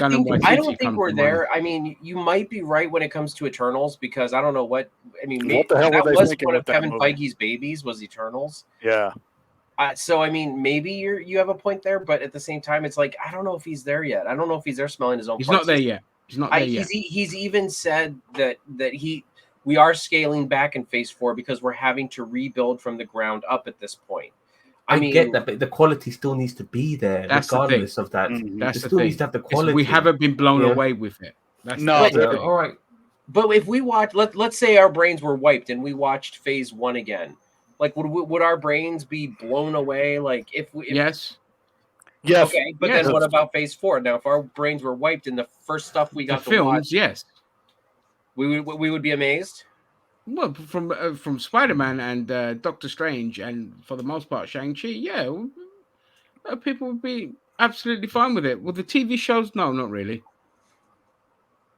Speaker 2: think we're there. I mean, you might be right when it comes to Eternals, because I don't know what I mean.
Speaker 3: What the hell
Speaker 2: that
Speaker 3: were they
Speaker 2: was
Speaker 3: thinking
Speaker 2: one
Speaker 3: with
Speaker 2: of
Speaker 3: that
Speaker 2: Kevin
Speaker 3: movie?
Speaker 2: Feige's babies was Eternals.
Speaker 3: Yeah.
Speaker 2: So I mean, maybe you have a point there, but at the same time, it's like I don't know if he's there yet. I don't know if he's there smelling his own.
Speaker 1: He's not there yet. He's not there yet.
Speaker 2: He's even said that we are scaling back in Phase 4 because we're having to rebuild from the ground up at this point.
Speaker 4: I mean, get that, but the quality still needs to be there, regardless of that.
Speaker 1: That's
Speaker 4: it still needs to have the quality.
Speaker 1: We haven't been blown away with it.
Speaker 4: All right.
Speaker 2: But if we watch, let's say our brains were wiped and we watched Phase 1 again, like would our brains be blown away? Like if
Speaker 1: yes.
Speaker 2: Okay, but then what about Phase 4? Now, if our brains were wiped and the first stuff we got to watch,
Speaker 1: yes,
Speaker 2: we would be amazed.
Speaker 1: Well, from Spider-Man and Doctor Strange, and for the most part Shang-Chi, people would be absolutely fine with it. With the TV shows, no, not really.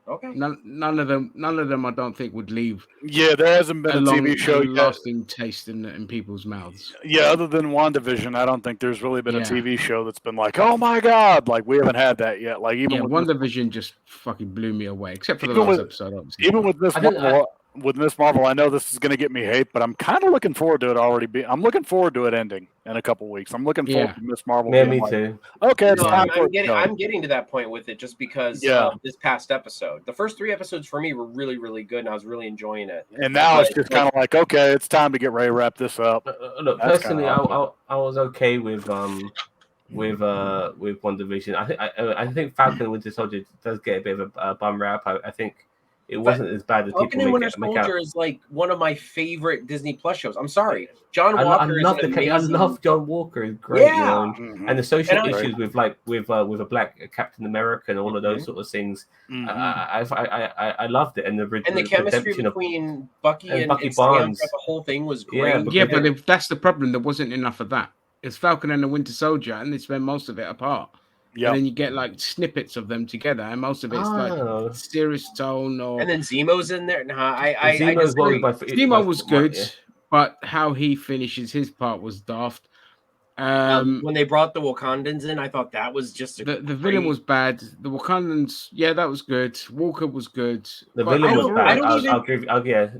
Speaker 2: Okay.
Speaker 1: None of them I don't think would leave.
Speaker 3: Yeah, there hasn't been a TV show yet.
Speaker 1: Lasting taste in people's mouths.
Speaker 3: Yeah, other than WandaVision, I don't think there's really been a TV show that's been like, oh my god, like we haven't had that yet. Like even
Speaker 1: WandaVision just fucking blew me away, except for the last episode, obviously.
Speaker 3: Even with Miss Marvel, I know this is going to get me hate, but I'm kind of looking forward to it already. I'm looking forward to it ending in a couple weeks. I'm looking forward to Miss Marvel.
Speaker 4: Yeah, me too.
Speaker 3: Okay, it's time
Speaker 2: I'm getting to that point with it just because this past episode. The first 3 episodes for me were really, really good, and I was really enjoying it.
Speaker 3: And now it's just kind of like, okay, it's time to get ready to wrap this up.
Speaker 4: Look, personally, I was okay with WandaVision. I think Falcon and Winter Soldier does get a bit of a bum rap. I think it wasn't as bad as
Speaker 2: Falcon
Speaker 4: people
Speaker 2: and Winter Soldier is like one of my favorite Disney Plus shows. I'm sorry, John Walker.
Speaker 4: I love John Walker. He's great. And the social issues with a black Captain America and all of those sort of things. I loved it, and the
Speaker 2: chemistry between Bucky and
Speaker 4: Bucky Barnes.
Speaker 2: The whole thing was great.
Speaker 1: But if that's the problem, there wasn't enough of that. It's Falcon and the Winter Soldier, and they spend most of it apart. Yep. And then you get like snippets of them together, and most of it's like serious tone.
Speaker 2: And then Zemo's in there.
Speaker 1: Zemo was good, but how he finishes his part was daft.
Speaker 2: When they brought the Wakandans in, I thought that was just
Speaker 1: the villain was bad. The Wakandans, that was good. Walker was good.
Speaker 4: The villain was bad.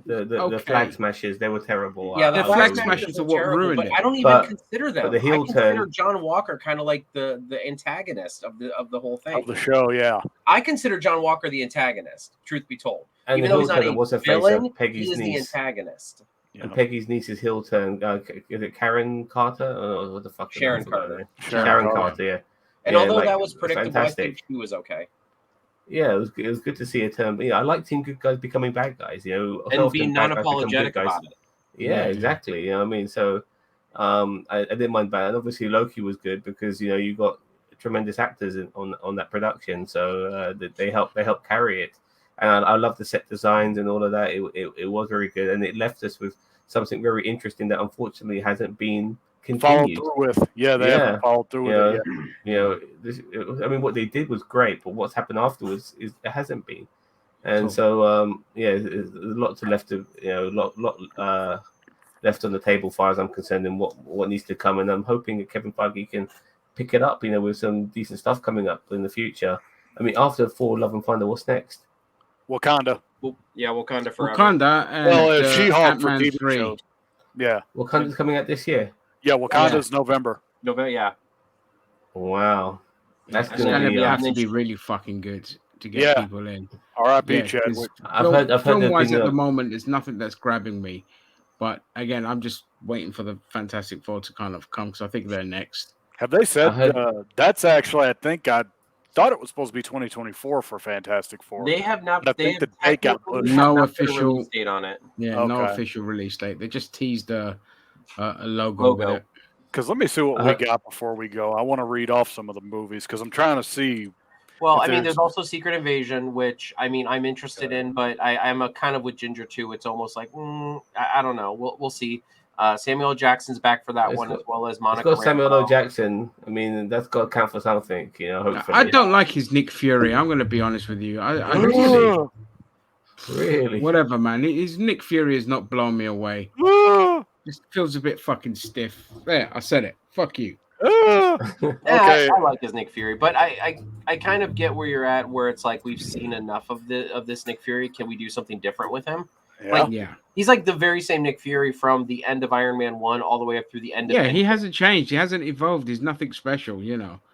Speaker 4: The flag smashers, they were terrible.
Speaker 1: Yeah, the flag smashers are what ruined it.
Speaker 2: I don't even consider them.
Speaker 4: But the heel turn,
Speaker 2: John Walker kind of like the antagonist of the whole thing.
Speaker 3: Of the show, yeah.
Speaker 2: I consider John Walker the antagonist, truth be told.
Speaker 4: And
Speaker 2: even though he's not a villain,
Speaker 4: Peggy's
Speaker 2: he is
Speaker 4: niece.
Speaker 2: the antagonist.
Speaker 4: And Peggy's niece's heel turn. Is it Karen Carter? Or what the fuck?
Speaker 2: Sharon Carter.
Speaker 4: Sharon Carter. Yeah.
Speaker 2: And although that was predictable, I think she was okay.
Speaker 4: Yeah, it was good to see a turn. I like seeing good guys becoming bad guys.
Speaker 2: And being non-apologetic about it.
Speaker 4: Yeah,
Speaker 1: Yeah.
Speaker 4: exactly. You know what I mean? So I didn't mind that. And obviously Loki was good because you got tremendous actors on that production, so they help carry it. And I love the set designs and all of that. It was very good, and it left us with something very interesting that unfortunately hasn't been
Speaker 3: Followed
Speaker 4: continued.
Speaker 3: through with. Yeah, they haven't
Speaker 4: Yeah,
Speaker 3: followed through
Speaker 4: you
Speaker 3: with it
Speaker 4: know,
Speaker 3: yet.
Speaker 4: I mean, what they did was great, but what's happened afterwards is it hasn't been. And
Speaker 1: Cool.
Speaker 4: so, there's a lot to left to, lot left on the table, as far as I'm concerned, and what needs to come. And I'm hoping that Kevin Feige can pick it up, with some decent stuff coming up in the future. I mean, after Thor: Love and Thunder, what's next?
Speaker 3: Wakanda.
Speaker 2: Well, yeah, Wakanda forever.
Speaker 1: Wakanda and
Speaker 3: Well, She-Hulk for
Speaker 1: Ant-Man
Speaker 3: TV
Speaker 1: 3.
Speaker 3: shows. Yeah.
Speaker 4: Wakanda's coming out this year.
Speaker 3: Yeah, Wakanda's November.
Speaker 2: November, yeah.
Speaker 4: Wow, that's
Speaker 1: It's
Speaker 2: And
Speaker 4: gonna
Speaker 1: going
Speaker 2: then,
Speaker 4: be.
Speaker 1: to have
Speaker 2: and
Speaker 1: to
Speaker 2: then
Speaker 1: be really fucking good to get
Speaker 3: Yeah.
Speaker 1: people in.
Speaker 3: R.I.P.
Speaker 1: Yeah, because
Speaker 3: Chadwick.
Speaker 4: I've heard there's
Speaker 1: film-wise
Speaker 4: been
Speaker 1: at the moment, there's nothing that's grabbing me. But again, I'm just waiting for the Fantastic Four to kind of come because I think they're next.
Speaker 3: Have they said
Speaker 4: I heard
Speaker 3: that's actually? I think I thought it was supposed to be 2024 for Fantastic Four.
Speaker 2: they have not.
Speaker 3: But I
Speaker 2: They
Speaker 3: think
Speaker 2: have
Speaker 3: the date got
Speaker 2: technically
Speaker 3: pushed.
Speaker 2: have
Speaker 1: No
Speaker 2: not put a
Speaker 1: official-
Speaker 2: release date on it.
Speaker 1: Yeah, no
Speaker 3: Okay.
Speaker 1: official release date. They just teased a logo with it.
Speaker 3: Because let me see what we got before we go. I want to read off some of the movies because I'm trying to see.
Speaker 2: Well,
Speaker 3: if
Speaker 2: I mean,
Speaker 3: there's-
Speaker 2: there's also Secret Invasion, which I mean, I'm interested in, but I'm a kind of with Ginger too. It's almost like I don't know. We'll see. Samuel L. Jackson's back for that
Speaker 4: It's
Speaker 2: one,
Speaker 4: got-
Speaker 2: as well as
Speaker 4: it's
Speaker 2: Monica
Speaker 4: got Samuel
Speaker 2: Rambeau.
Speaker 4: L. Jackson. I mean, that's got to count for something, hopefully.
Speaker 1: I don't like his Nick Fury. I'm going to be honest with you. I really,
Speaker 4: Really?
Speaker 1: whatever, man. His Nick Fury has not blown me away. Just feels a bit fucking stiff. There, I said it. Fuck you.
Speaker 3: Okay.
Speaker 2: I like his Nick Fury, but I kind of get where you're at, where it's like we've seen enough of this Nick Fury. Can we do something different with him?
Speaker 3: Yeah.
Speaker 2: Like,
Speaker 1: Yeah.
Speaker 2: he's like the very same Nick Fury from the end of Iron Man 1 all the way up through the end of
Speaker 1: Yeah, he
Speaker 2: Endgame.
Speaker 1: hasn't changed. He hasn't evolved. He's nothing special,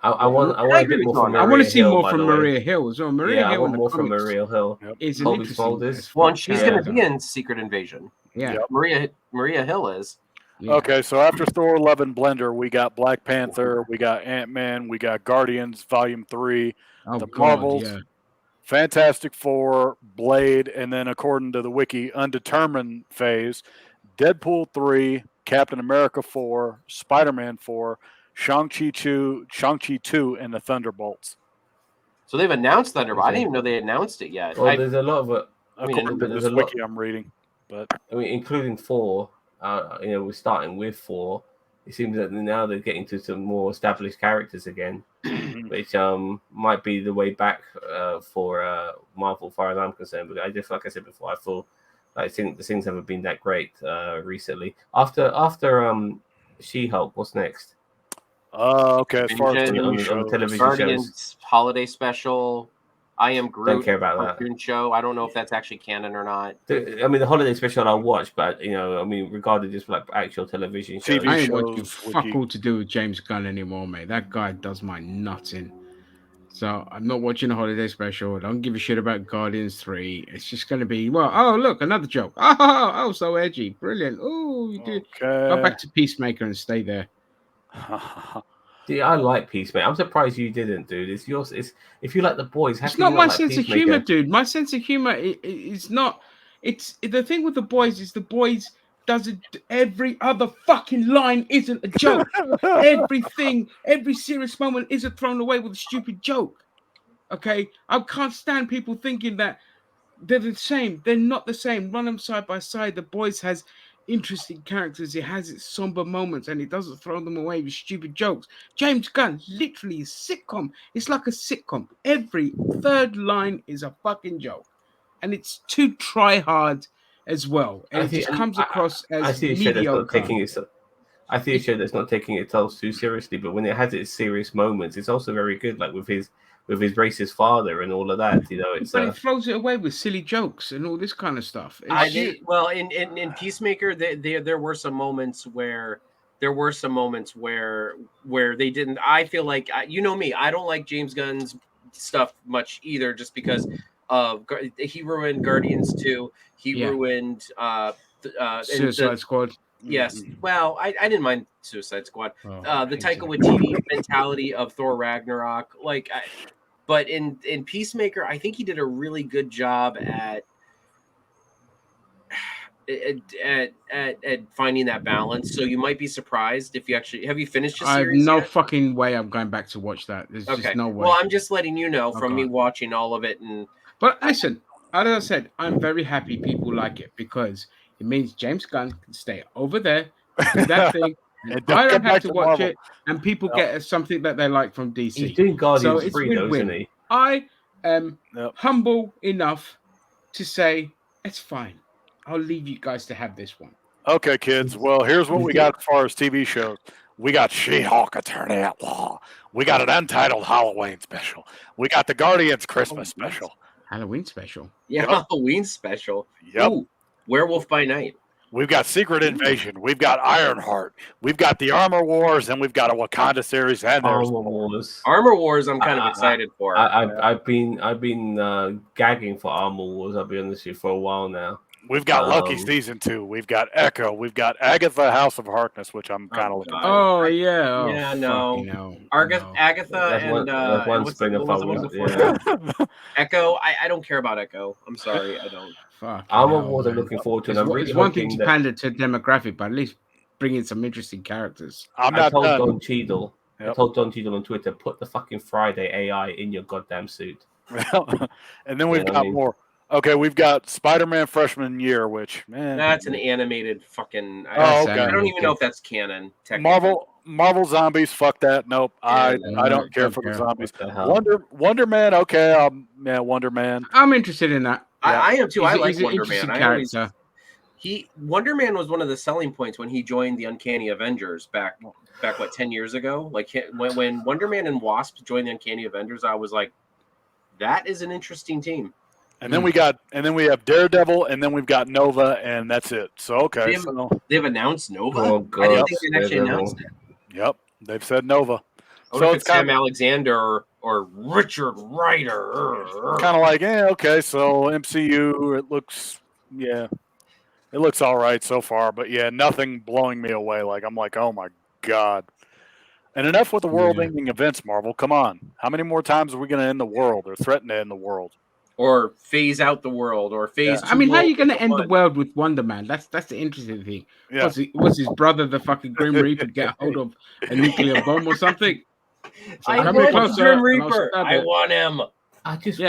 Speaker 4: I want
Speaker 2: I
Speaker 4: a
Speaker 2: agree
Speaker 4: bit
Speaker 2: with
Speaker 4: more
Speaker 2: you
Speaker 4: from
Speaker 2: on that.
Speaker 1: I
Speaker 4: Maria
Speaker 1: want to see
Speaker 4: Hill,
Speaker 1: more
Speaker 4: by
Speaker 1: from
Speaker 4: the way.
Speaker 1: Maria Hill as well. Maria
Speaker 4: Yeah, I
Speaker 1: Hill
Speaker 4: want
Speaker 1: in
Speaker 4: more
Speaker 1: the
Speaker 4: from
Speaker 1: comics
Speaker 4: Maria Hill.
Speaker 1: is an
Speaker 4: Colby
Speaker 1: interesting
Speaker 4: Smulders.
Speaker 1: as
Speaker 2: Well,
Speaker 1: fuck
Speaker 2: and she's going to
Speaker 1: character.
Speaker 2: be in Secret Invasion.
Speaker 1: Yeah.
Speaker 3: Yep.
Speaker 2: Maria Hill is.
Speaker 1: Yeah.
Speaker 3: Okay, so after Thor: Love and Blender, we got Black Panther, we got Ant-Man, we got Guardians Volume 3,
Speaker 1: Oh
Speaker 3: The
Speaker 1: God,
Speaker 3: Marvels,
Speaker 1: yeah.
Speaker 3: Fantastic Four, Blade, and then according to the wiki, undetermined phase, Deadpool 3, Captain America 4, Spider-Man 4, Shang-Chi 2, and the Thunderbolts.
Speaker 2: So they've announced Thunderbolt. I
Speaker 4: Okay.
Speaker 2: didn't even know they announced it yet.
Speaker 4: Well, there's a lot of it.
Speaker 3: According to
Speaker 4: there's
Speaker 3: this
Speaker 4: a lot.
Speaker 3: wiki I'm reading. But
Speaker 4: I mean, including 4. We're starting with 4. It seems that now they're getting to some more established characters again, which might be the way back for Marvel, as far as I'm concerned. But I just, like I said before, I feel I think the things haven't been that great recently. After She-Hulk, what's next?
Speaker 3: okay, as far as
Speaker 2: On
Speaker 3: TV
Speaker 4: the
Speaker 3: shows,
Speaker 4: television
Speaker 2: Guardians holiday special. I Am Groot.
Speaker 4: Don't care about that.
Speaker 2: Cartoon show. I don't know if that's actually canon or not.
Speaker 4: I mean, the holiday special I'll watch, but regarding just like actual television shows.
Speaker 3: TV
Speaker 1: I ain't
Speaker 3: shows,
Speaker 1: watching fuck all to do with James Gunn anymore, mate. That guy does my nuts in. So I'm not watching the holiday special. I don't give a shit about Guardians 3. It's just going to be, well, oh, look, another joke. Oh, so edgy. Brilliant. Oh, you did. Go
Speaker 3: okay.
Speaker 1: back to Peacemaker and stay there.
Speaker 4: See, I like Peacemaker. I'm surprised you didn't, dude. It's yours. It's if you like the boys. How
Speaker 1: It's
Speaker 4: can
Speaker 1: not
Speaker 4: you
Speaker 1: my
Speaker 4: like
Speaker 1: sense of
Speaker 4: Peacemaker?
Speaker 1: humor, dude. My sense of humor is not. It's the thing with the boys is the boys doesn't. Every other fucking line isn't a joke. Everything, every serious moment isn't thrown away with a stupid joke. Okay, I can't stand people thinking that they're the same. They're not the same. Run them side by side. The boys has interesting characters. It has its somber moments, and it doesn't throw them away with stupid jokes. James Gunn literally is a sitcom. It's like a sitcom. Every third line is a fucking joke, and it's too try hard as well. And it just comes across
Speaker 4: I
Speaker 1: as
Speaker 4: see a show that's not
Speaker 1: mediocre.
Speaker 4: taking it. I see a show that's not taking itself too seriously, but when it has its serious moments, it's also very good. Like with his racist father and all of that. It's
Speaker 1: But it throws it away with silly jokes and all this kind of stuff.
Speaker 2: In Peacemaker, there were some moments where they didn't. I feel like you know me. I don't like James Gunn's stuff much either, just because of he ruined Guardians 2. He ruined
Speaker 1: Suicide Squad.
Speaker 2: Yes. Well, I didn't mind Suicide Squad.
Speaker 1: Oh,
Speaker 2: The Taika Waititi mentality of Thor Ragnarok, but in Peacemaker, I think he did a really good job at at finding that balance. So you might be surprised if you actually have you finished the
Speaker 1: I have
Speaker 2: series
Speaker 1: no
Speaker 2: yet?
Speaker 1: fucking way I'm going back to watch that. There's
Speaker 2: Okay.
Speaker 1: just no way.
Speaker 2: Well, I'm just letting you know from me
Speaker 1: Okay.
Speaker 2: watching all of it, and
Speaker 1: But listen, as I said, I'm very happy people like it because it means James Gunn can stay over there and do that thing, and
Speaker 3: And
Speaker 1: I
Speaker 3: don't
Speaker 1: don't
Speaker 3: come
Speaker 1: have
Speaker 3: back
Speaker 1: to
Speaker 3: to
Speaker 1: watch
Speaker 3: Marvel.
Speaker 1: it, and people
Speaker 3: Yep.
Speaker 1: get something that they like from
Speaker 4: He's
Speaker 1: DC.
Speaker 4: doing Guardians
Speaker 1: So it's
Speaker 4: 3 though, isn't
Speaker 1: win-win.
Speaker 4: he?
Speaker 1: I am
Speaker 3: Yep.
Speaker 1: humble enough to say it's fine. I'll leave you guys to have this one.
Speaker 3: Okay, kids. Well, here's what we got as far as TV shows. We got She-Hulk Attorney at Law. We got an Untitled Halloween special. We got the Guardians Christmas special.
Speaker 1: Halloween special.
Speaker 2: yeah,
Speaker 3: Yep.
Speaker 2: Halloween special.
Speaker 3: Yep.
Speaker 2: Ooh, Werewolf by Night.
Speaker 3: We've got Secret Invasion. We've got Ironheart. We've got the Armor Wars, and we've got a Wakanda series. And there's
Speaker 4: Armor
Speaker 3: more.
Speaker 4: Wars.
Speaker 2: Armor Wars. I'm kind of excited for.
Speaker 4: I've been gagging for Armor Wars. I'll be honest with you, for a while now.
Speaker 3: We've got Loki season 2. We've got Echo. We've got Agatha House of Harkness, which I'm kind of looking for.
Speaker 1: Oh yeah. Oh,
Speaker 2: yeah, no.
Speaker 1: fucking hell.
Speaker 2: Agatha
Speaker 4: That's
Speaker 2: and
Speaker 4: one
Speaker 2: what's
Speaker 4: spin
Speaker 2: the,
Speaker 4: off
Speaker 2: what
Speaker 4: I
Speaker 2: was
Speaker 4: would.
Speaker 2: the fourth one? Echo. I don't care about Echo. I'm sorry, I don't.
Speaker 1: Fucking
Speaker 4: Armor
Speaker 1: hell,
Speaker 4: Wars I'm
Speaker 1: man.
Speaker 4: looking forward to. And
Speaker 1: It's,
Speaker 4: I'm really
Speaker 1: it's one thing
Speaker 4: hoping
Speaker 1: to
Speaker 4: that
Speaker 1: pander to demographic, but at least bring in some interesting characters.
Speaker 3: I'm
Speaker 4: I
Speaker 3: not
Speaker 4: told
Speaker 3: done.
Speaker 4: Don Cheadle. I
Speaker 3: Yep.
Speaker 4: told Don Cheadle on Twitter, put the fucking Friday AI in your goddamn suit.
Speaker 3: And then we've
Speaker 4: Yeah, I
Speaker 3: got
Speaker 4: mean-
Speaker 3: more. Okay, we've got Spider-Man freshman year, which
Speaker 2: That's an animated fucking.
Speaker 3: Oh, okay.
Speaker 2: I don't even know if that's canon. Technically.
Speaker 3: Marvel zombies. Fuck that. Nope. I don't care for the zombies.
Speaker 4: What the hell?
Speaker 3: Wonder Man. Okay. Yeah, Wonder Man.
Speaker 1: I'm interested in that.
Speaker 2: I am too. I like
Speaker 1: He's an
Speaker 2: Wonder
Speaker 1: interesting
Speaker 2: Man. I always
Speaker 1: character.
Speaker 2: Wonder Man was one of the selling points when he joined the Uncanny Avengers back what 10 years ago. Like when Wonder Man and Wasp joined the Uncanny Avengers, I was like, that is an interesting team.
Speaker 3: And then we have Daredevil, and then we've got Nova, and that's it. So okay,
Speaker 2: They've announced Nova.
Speaker 4: Oh, God.
Speaker 2: I didn't think they actually
Speaker 4: Daredevil.
Speaker 2: announced it.
Speaker 3: Yep, they've said Nova.
Speaker 2: I wonder if it's Sam Alexander or Richard Rider.
Speaker 3: Kind of like, okay, so MCU, it looks all right so far, but yeah, nothing blowing me away. Like I'm like, oh my god. And enough with the world-ending events, Marvel. Come on, how many more times are we going to end the world or threaten to end the world?
Speaker 2: Or phase out the world, or phase.
Speaker 1: I mean, how are you going to end the world with Wonder Man? That's the interesting thing.
Speaker 3: Yeah.
Speaker 1: Was his brother the fucking Grim Reaper get a hold of a nuclear bomb or something? So
Speaker 2: I
Speaker 1: come here
Speaker 2: want the
Speaker 1: closer
Speaker 2: Grim
Speaker 1: and I'll
Speaker 2: Reaper.
Speaker 1: stab
Speaker 2: I
Speaker 1: it.
Speaker 2: want him.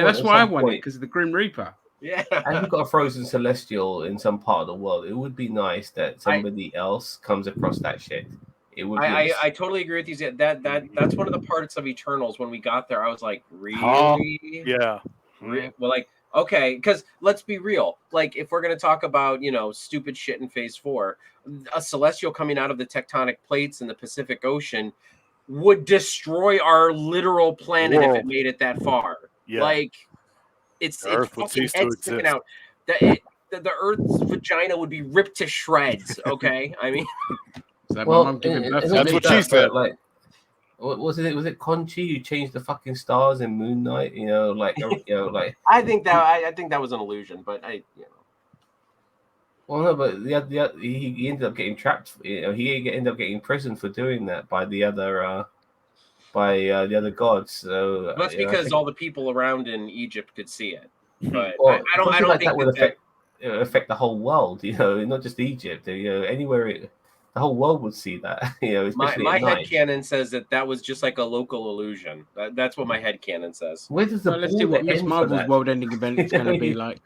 Speaker 1: That's why I want it, because of the Grim Reaper.
Speaker 2: Yeah.
Speaker 4: And you've got a frozen celestial in some part of the world. It would be nice that somebody else comes across that shit. It would.
Speaker 2: I totally agree with you. That's one of the parts of Eternals. When we got there, I was like, really?
Speaker 3: Yeah.
Speaker 2: Well, like, okay, because let's be real. Like, if we're gonna talk about stupid shit in Phase 4, a celestial coming out of the tectonic plates in the Pacific Ocean would destroy our literal planet if it made it that far.
Speaker 3: Yeah.
Speaker 2: Like, it's fucking head sticking out. The Earth's vagina would be ripped to shreds. Okay, I mean.
Speaker 3: That's what she said.
Speaker 4: Like, what was it? Was it Conchi who changed the fucking stars in Moon Knight? Like.
Speaker 2: I think that was an illusion, but
Speaker 4: Well, no, but he ended up getting trapped. He ended up getting imprisoned for doing that by the other gods. So
Speaker 2: that's because all the people around in Egypt could see it. But
Speaker 4: well,
Speaker 2: I don't think
Speaker 4: that would affect the whole world. Not just Egypt. Anywhere. The whole world would see that, especially
Speaker 2: my
Speaker 4: at night.
Speaker 2: headcanon says that was just like a local illusion. That's what my headcanon says.
Speaker 4: Where does the
Speaker 1: let's see what Miss Marvel's world-ending event is going to be like.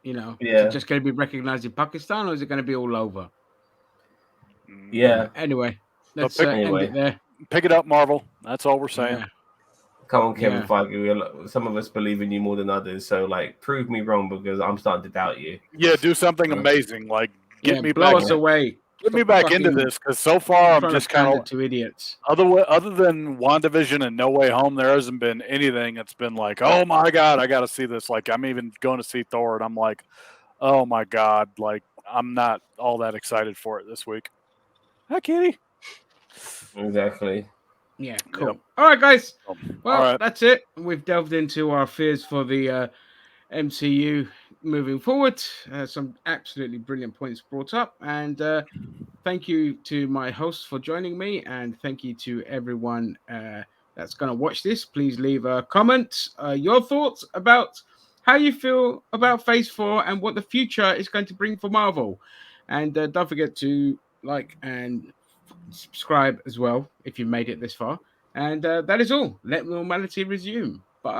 Speaker 1: Is it just going to be recognized in Pakistan, or is it going to be all over?
Speaker 4: Yeah.
Speaker 1: Anyway, let's end it there.
Speaker 3: Pick it up, Marvel. That's all we're saying.
Speaker 1: Yeah.
Speaker 4: Come on, Kevin Feige. Some of us believe in you more than others. So, prove me wrong, because I'm starting to doubt you.
Speaker 3: Yeah, do something amazing. Like, get me
Speaker 1: blow
Speaker 3: back
Speaker 1: us away.
Speaker 3: Get me back into this, because so far I'm just kind of
Speaker 1: two idiots.
Speaker 3: Other than WandaVision and No Way Home, there hasn't been anything that's been like, oh my god, I got to see this. Like, I'm even going to see Thor, and I'm like, oh my god, like I'm not all that excited for it this week. Hi, Kitty.
Speaker 4: Exactly.
Speaker 1: Yeah, cool. Yep. All right, guys. Well,
Speaker 3: right.
Speaker 1: That's it. We've delved into our fears for the MCU moving forward. Some absolutely brilliant points brought up, and thank you to my host for joining me, and thank you to everyone that's going to watch this. Please leave a comment, your thoughts about how you feel about Phase 4 and what the future is going to bring for Marvel. And don't forget to like and subscribe as well if you made it this far. And that is all. Let normality resume. Bye.